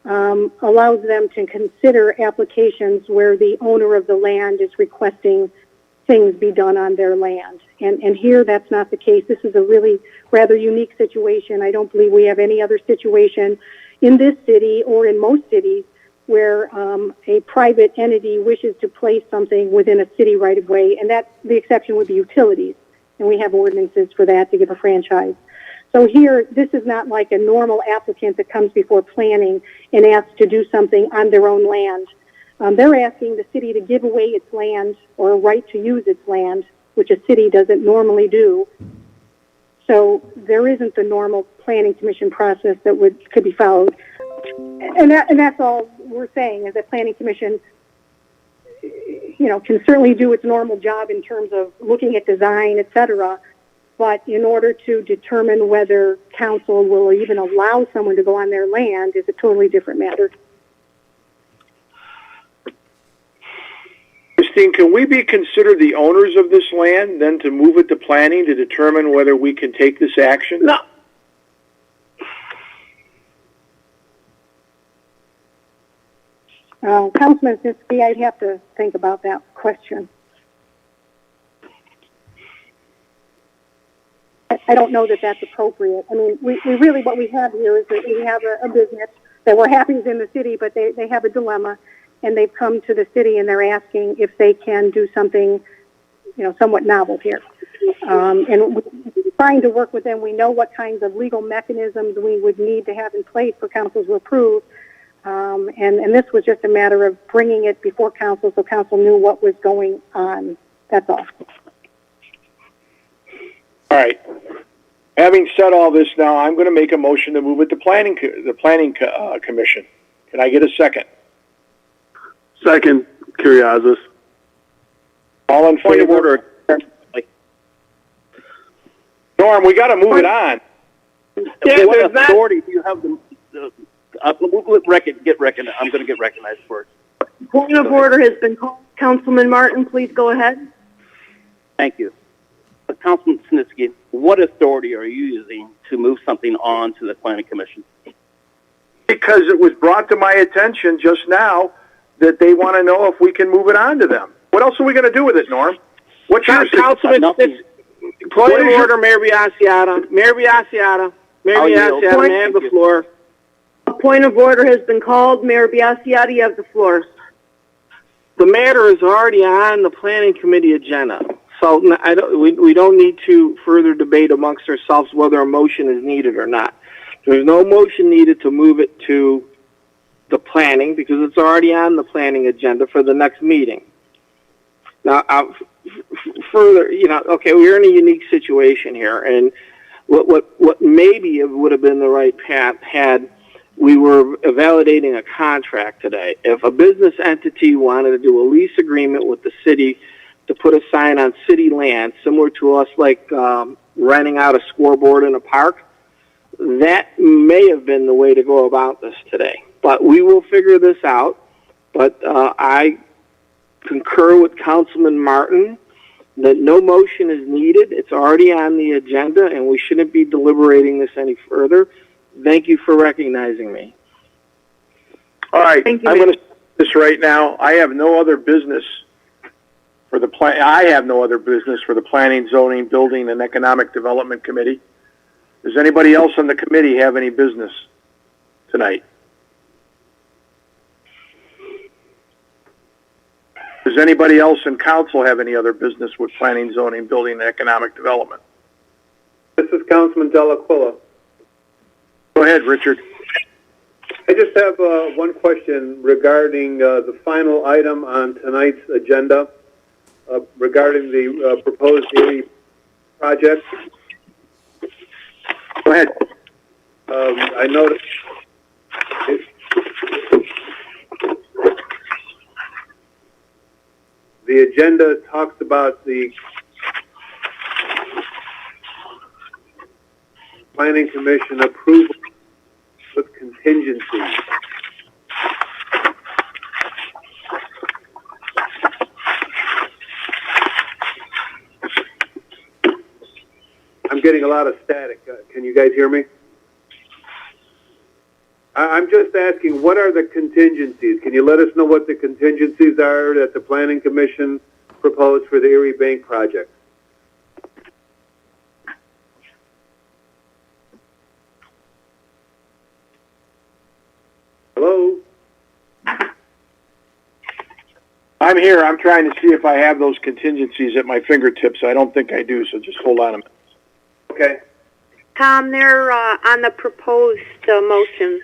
[SPEAKER 11] allows them to consider applications where the owner of the land is requesting things be done on their land. And here that's not the case. This is a really rather unique situation. I don't believe we have any other situation in this city or in most cities where a private entity wishes to place something within a city right of way, and that the exception would be utilities. And we have ordinances for that to give a franchise. So here, this is not like a normal applicant that comes before planning and asks to do something on their own land. They're asking the city to give away its land or a right to use its land, which a city doesn't normally do. So there isn't the normal planning commission process that could be followed. And that's all we're saying is that planning commission, can certainly do its normal job in terms of looking at design, et cetera. But in order to determine whether council will even allow someone to go on their land is a totally different matter.
[SPEAKER 3] Christine, can we be considered the owners of this land, then to move it to planning to determine whether we can take this action?
[SPEAKER 9] No.
[SPEAKER 11] Councilman Snitsky, I'd have to think about that question. I don't know that that's appropriate. I mean, we really, what we have here is that we have a business that we're happy is in the city, but they have a dilemma, and they've come to the city and they're asking if they can do something, somewhat novel here. And trying to work with them. We know what kinds of legal mechanisms we would need to have in place for council to approve. And this was just a matter of bringing it before council so council knew what was going on. That's all.
[SPEAKER 3] All right. Having said all this now, I'm going to make a motion to move it to planning commission. Can I get a second?
[SPEAKER 4] Second, Curriasis.
[SPEAKER 3] All in
[SPEAKER 6] Point of
[SPEAKER 3] favor?
[SPEAKER 6] order.
[SPEAKER 3] Norm, we got to move it on.
[SPEAKER 9] Yeah,
[SPEAKER 6] What
[SPEAKER 9] there's not-
[SPEAKER 6] authority do you have to, get recognized? I'm going to get recognized first.
[SPEAKER 1] Point of order has been called. Councilman Martin, please go ahead.
[SPEAKER 6] Thank you. Councilman Snitsky, what authority are you using to move something on to the planning commission?
[SPEAKER 3] Because it was brought to my attention just now that they want to know if we can move it on to them. What else are we going to do with it, Norm? What's your
[SPEAKER 9] Councilman
[SPEAKER 6] Nothing.
[SPEAKER 9] Point
[SPEAKER 3] What
[SPEAKER 9] of
[SPEAKER 3] is your-
[SPEAKER 9] order, Mayor Biassiata. Mayor Biassiata. Mayor
[SPEAKER 6] I'll yield.
[SPEAKER 9] Biassiata,
[SPEAKER 6] Point-
[SPEAKER 9] may I have the floor?
[SPEAKER 1] A point of order has been called. Mayor Biassiata, you have the floor.
[SPEAKER 9] The matter is already on the planning committee agenda. So we don't need to further debate amongst ourselves whether a motion is needed or not. There's no motion needed to move it to the planning because it's already on the planning agenda for the next meeting. Now, further, okay, we're in a unique situation here, and what maybe it would have been the right path had we were validating a contract today. If a business entity wanted to do a lease agreement with the city to put a sign on city land, similar to us like renting out a scoreboard in a park, that may have been the way to go about this today. But we will figure this out. But I concur with Councilman Martin that no motion is needed. It's already on the agenda, and we shouldn't be deliberating this any further. Thank you for recognizing me.
[SPEAKER 3] All right.
[SPEAKER 1] Thank you,
[SPEAKER 3] I'm
[SPEAKER 1] Mayor.
[SPEAKER 3] going to say this right now. I have no other business for the Planning, Zoning, Building, and Economic Development Committee. Does anybody else on the committee have any business tonight? Does anybody else in council have any other business with Planning, Zoning, Building, and Economic Development?
[SPEAKER 2] This is Councilman Delaquila.
[SPEAKER 3] Go ahead, Richard.
[SPEAKER 2] I just have one question regarding the final item on tonight's agenda regarding the proposed Erie project.
[SPEAKER 3] Go ahead.
[SPEAKER 2] I noticed the agenda talks about the Planning Commission approval with contingencies. I'm getting a lot of static. Can you guys hear me? I'm just asking, what are the contingencies? Can you let us know what the contingencies are that the Planning Commission proposed for the Erie Bank project? Hello?
[SPEAKER 3] I'm here. I'm trying to see if I have those contingencies at my fingertips. I don't think I do, so just hold on a minute.
[SPEAKER 2] Okay.
[SPEAKER 11] Tom, they're on the proposed motion.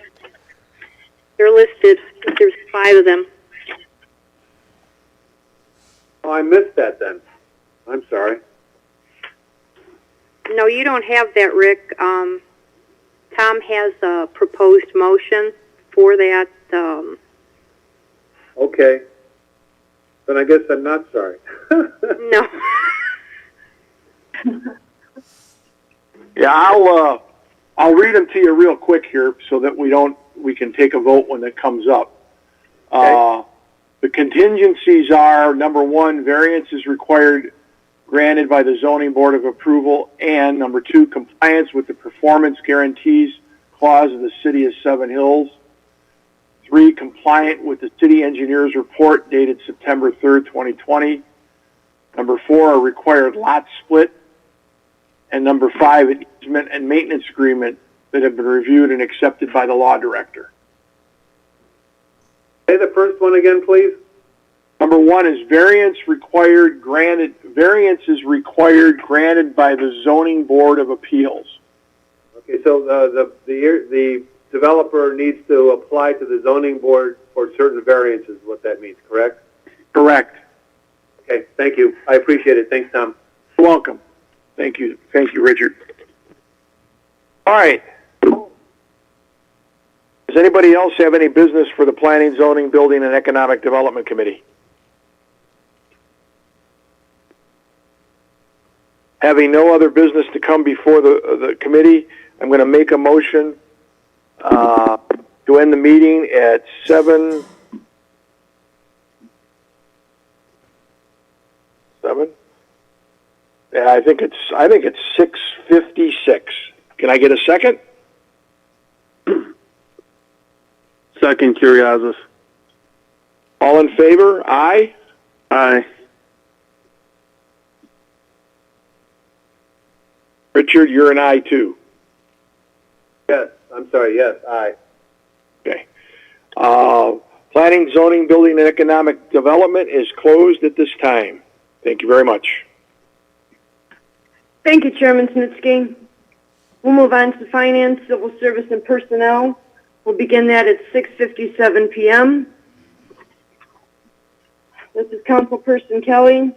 [SPEAKER 11] They're listed. There's 5 of them.
[SPEAKER 2] Oh, I missed that then. I'm sorry.
[SPEAKER 11] No, you don't have that, Rick. Tom has a proposed motion for that.
[SPEAKER 2] Okay. Then I guess I'm not sorry.
[SPEAKER 11] No.
[SPEAKER 3] Yeah, I'll read them to you real quick here so that we can take a vote when it comes up.
[SPEAKER 2] Okay.
[SPEAKER 3] The contingencies are, number 1, variance is required granted by the Zoning Board of Approval, and number 2, compliance with the performance guarantees clause of the City of Seven Hills. 3, compliant with the city engineer's report dated September 3rd, 2020. Number 4, a required lot split. And number 5, an easement and maintenance agreement that have been reviewed and accepted by the law director.
[SPEAKER 2] Say the first one again, please.
[SPEAKER 3] Number one is variance is required granted by the Zoning Board of Appeals.
[SPEAKER 2] Okay, so the developer needs to apply to the zoning board for certain variances, is what that means, correct?
[SPEAKER 3] Correct.
[SPEAKER 2] Okay, thank you. I appreciate it. Thanks, Tom.
[SPEAKER 3] You're welcome. Thank you, Richard. All right. Does anybody else have any business for the Planning, Zoning, Building, and Economic Development Committee? Having no other business to come before the committee, I'm going to make a motion to end the meeting at 7. Yeah, I think it's 6:56. Can I get a second?
[SPEAKER 9] Second, Curriasis.
[SPEAKER 3] All in favor? Aye.
[SPEAKER 9] Aye.
[SPEAKER 3] Richard, you're an aye too.
[SPEAKER 2] Yes, I'm sorry. Yes, aye.
[SPEAKER 3] Okay. Planning, Zoning, Building, and Economic Development is closed at this time. Thank you very much.
[SPEAKER 1] Thank you, Chairman Snitsky. We'll move on to Finance, Civil Service, and Personnel. We'll begin that at 6:57 p.m. This is Councilperson Kelly.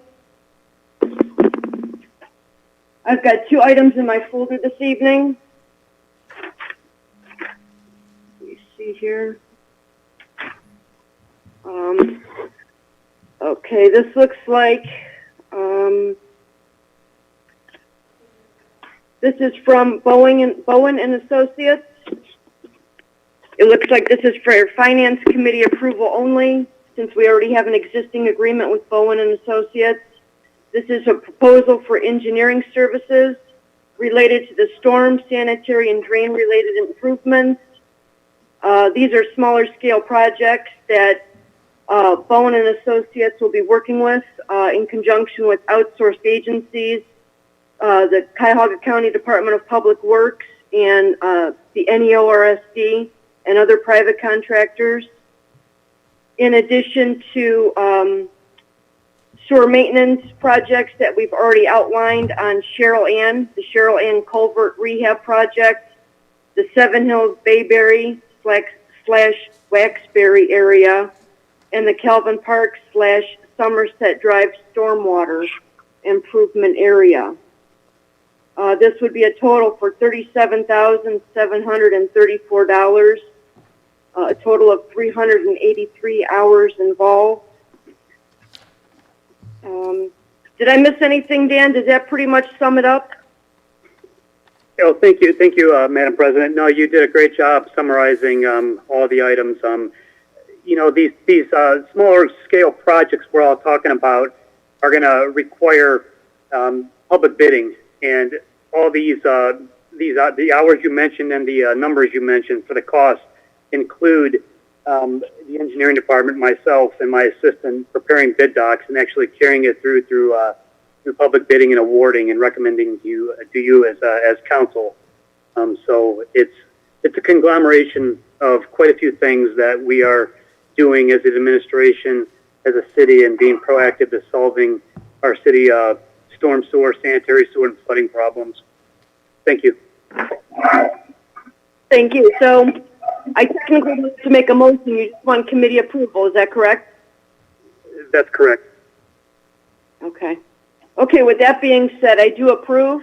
[SPEAKER 1] I've got 2 items in my folder this evening. Let me see here. Okay, this looks like this is from Bowen and Associates. It looks like this is for Finance Committee approval only, since we already have an existing agreement with Bowen and Associates. This is a proposal for engineering services related to the storm, sanitary, and drain-related improvements. These are smaller scale projects that Bowen and Associates will be working with in conjunction with outsourced agencies, the Cuyahoga County Department of Public Works, and the NEORSD, and other private contractors. In addition to sewer maintenance projects that we've already outlined on Cheryl Ann, the Cheryl Ann Culvert Rehab Project, the Seven Hills Bayberry / Waxberry area, and the Calvin Park / Somerset Drive Stormwater Improvement Area. This would be a total for $37,734, a total of 383 hours involved. Did I miss anything, Dan? Does that pretty much sum it up?
[SPEAKER 10] Oh, thank you, Madam President. No, you did a great job summarizing all the items. These smaller scale projects we're all talking about are going to require public bidding, and all the hours you mentioned and the numbers you mentioned for the cost include the engineering department, myself, and my assistant preparing bid docs and actually carrying it through public bidding and awarding and recommending to you as council. So it's a conglomeration of quite a few things that we are doing as an administration, as a city, and being proactive to solving our city storm sewer, sanitary sewer, and flooding problems. Thank you.
[SPEAKER 1] Thank you. So I technically need to make a motion. You just want committee approval. Is that correct?
[SPEAKER 10] That's correct.
[SPEAKER 1] Okay. Okay, with that being said, I do approve.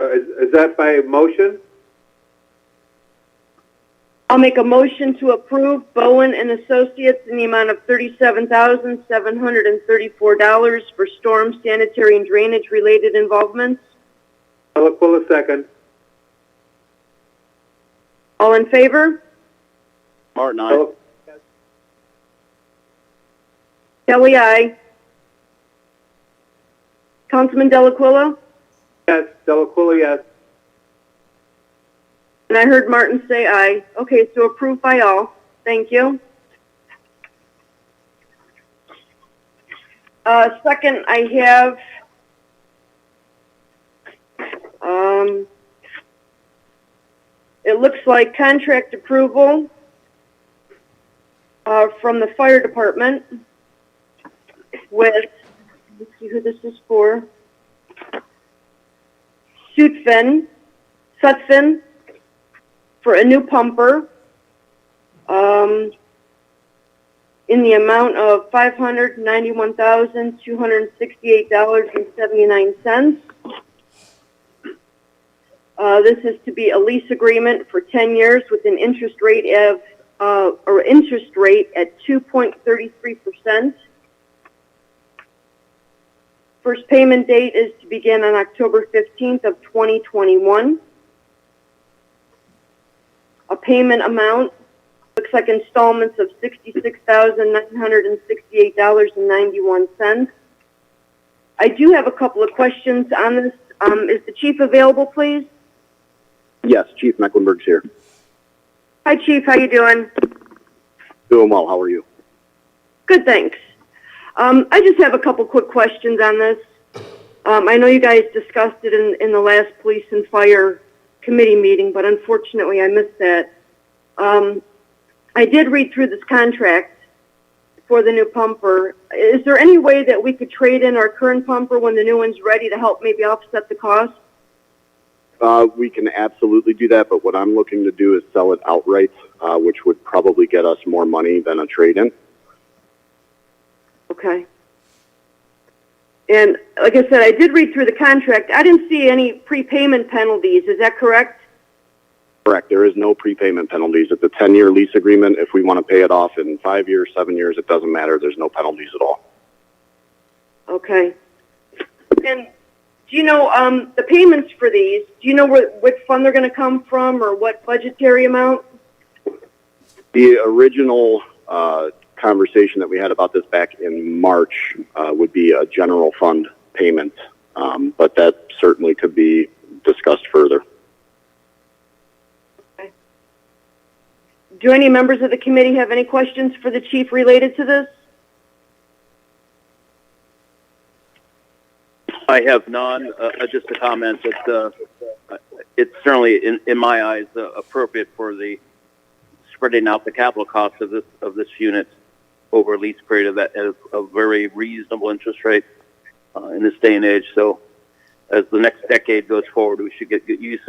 [SPEAKER 2] Is that by motion?
[SPEAKER 1] I'll make a motion to approve Bowen and Associates in the amount of $37,734 for storm, sanitary, and drainage related involvements.
[SPEAKER 2] Delaquilla, second.
[SPEAKER 1] All in favor?
[SPEAKER 9] Martin, aye.
[SPEAKER 1] Kelly, aye. Councilman Delaquilla?
[SPEAKER 2] Yes, Delaquilla, yes.
[SPEAKER 1] And I heard Martin say aye. Okay, so approved by all. Thank you. Second, I have it looks like contract approval from the fire department with, let's see who this is for, Sutphin, for a new pumper, in the amount of $591,268.79. This is to be a lease agreement for 10 years with an interest rate of, interest rate at 2.33%. First payment date is to begin on October 15th of 2021. A payment amount looks like installments of $66,968.91. I do have a couple of questions on this. Is the chief available, please?
[SPEAKER 12] Yes, Chief Mecklenburg's here.
[SPEAKER 1] Hi, Chief. How you doing?
[SPEAKER 12] Doing well. How are you?
[SPEAKER 1] Good, thanks. I just have a couple quick questions on this. I know you guys discussed it in the last police and fire committee meeting, but unfortunately I missed that. I did read through this contract for the new pumper. Is there any way that we could trade in our current pumper when the new one's ready to help maybe offset the cost?
[SPEAKER 12] We can absolutely do that, but what I'm looking to do is sell it outright, which would probably get us more money than a trade-in.
[SPEAKER 1] Okay. And like I said, I did read through the contract. I didn't see any prepayment penalties. Is that correct?
[SPEAKER 12] Correct. There is no prepayment penalties. It's a 10-year lease agreement. If we want to pay it off in 5 years, 7 years, it doesn't matter. There's no penalties at all.
[SPEAKER 1] Okay. And do you know the payments for these? Do you know what fund they're going to come from or what budgetary amount?
[SPEAKER 12] The original conversation that we had about this back in March would be a general fund payment, but that certainly could be discussed further.
[SPEAKER 1] Okay. Do any members of the committee have any questions for the chief related to this?
[SPEAKER 6] I have none. Just a comment that it's certainly, in my eyes, appropriate for the spreading out the capital costs of this unit over a lease period of that at a very reasonable interest rate in this day and age. So, as the next decade goes forward, we should get good use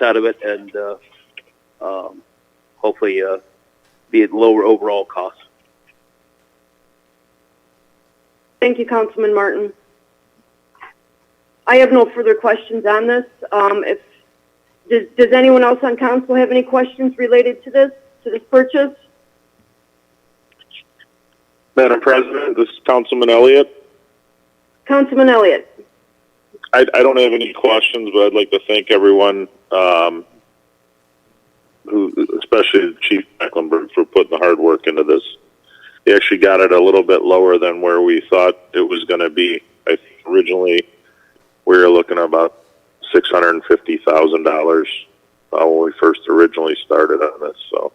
[SPEAKER 6] out of it, and hopefully be at lower overall costs.
[SPEAKER 1] Thank you, Councilman Martin. I have no further questions on this. Does anyone else on council have any questions related to this purchase?
[SPEAKER 4] Madam President, this is Councilman Elliott.
[SPEAKER 1] Councilman Elliott.
[SPEAKER 4] I don't have any questions, but I'd like to thank everyone, especially Chief Mecklenburg, for putting the hard work into this. He actually got it a little bit lower than where we thought it was going to be. I think originally we were looking at about $650,000 when we first originally started on this. So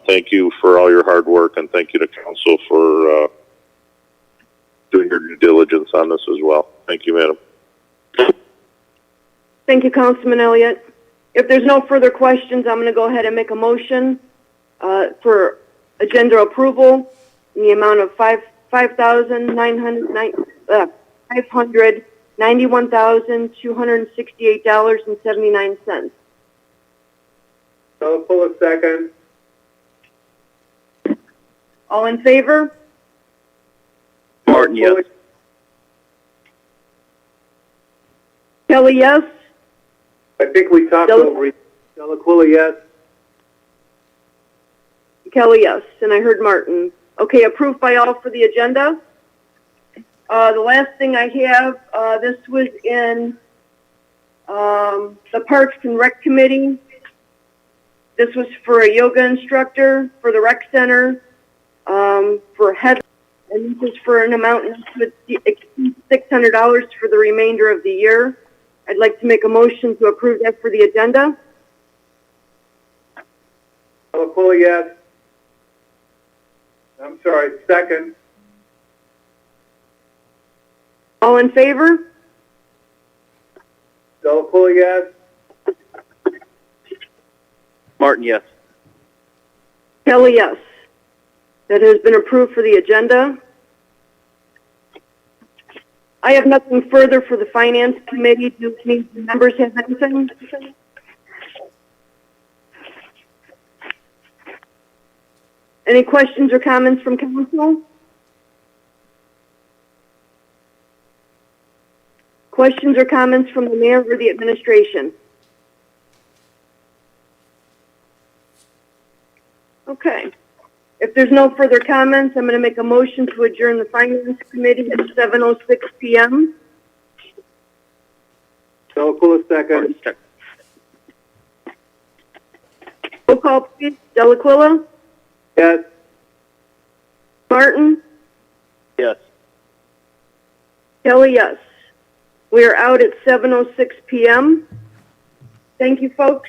[SPEAKER 4] thank you for all your hard work, and thank you to council for doing your due diligence on this as well. Thank you, Madam.
[SPEAKER 1] Thank you, Councilman Elliott. If there's no further questions, I'm going to go ahead and make a motion for agenda approval in the amount of $591,268.79.
[SPEAKER 2] I'll pull a second.
[SPEAKER 1] All in favor?
[SPEAKER 6] Martin, yes.
[SPEAKER 1] Kelly, yes.
[SPEAKER 2] I think we talked over it. Delaquila, yes.
[SPEAKER 1] Kelly, yes. And I heard Martin. Okay, approved by all for the agenda. The last thing I have, this was in the Parks and Rec Committee. This was for a yoga instructor for the rec center, for Heather, and this is for an amount that exceeds $600 for the remainder of the year. I'd like to make a motion to approve that for the agenda.
[SPEAKER 2] Delaquila, yes. I'm sorry, second.
[SPEAKER 1] All in favor?
[SPEAKER 2] Delaquila, yes.
[SPEAKER 6] Martin, yes.
[SPEAKER 1] Kelly, yes. That has been approved for the agenda. I have nothing further for the Finance Committee. Do any of the members have anything? Any questions or comments from council? Questions or comments from the mayor or the administration? Okay. If there's no further comments, I'm going to make a motion to adjourn the Finance Committee at 7:06 p.m.
[SPEAKER 2] Delaquila, second.
[SPEAKER 1] Roll call, please. Delaquila?
[SPEAKER 2] Yes.
[SPEAKER 1] Martin?
[SPEAKER 6] Yes.
[SPEAKER 1] Kelly, yes. We are out at 7:06 p.m. Thank you, folks.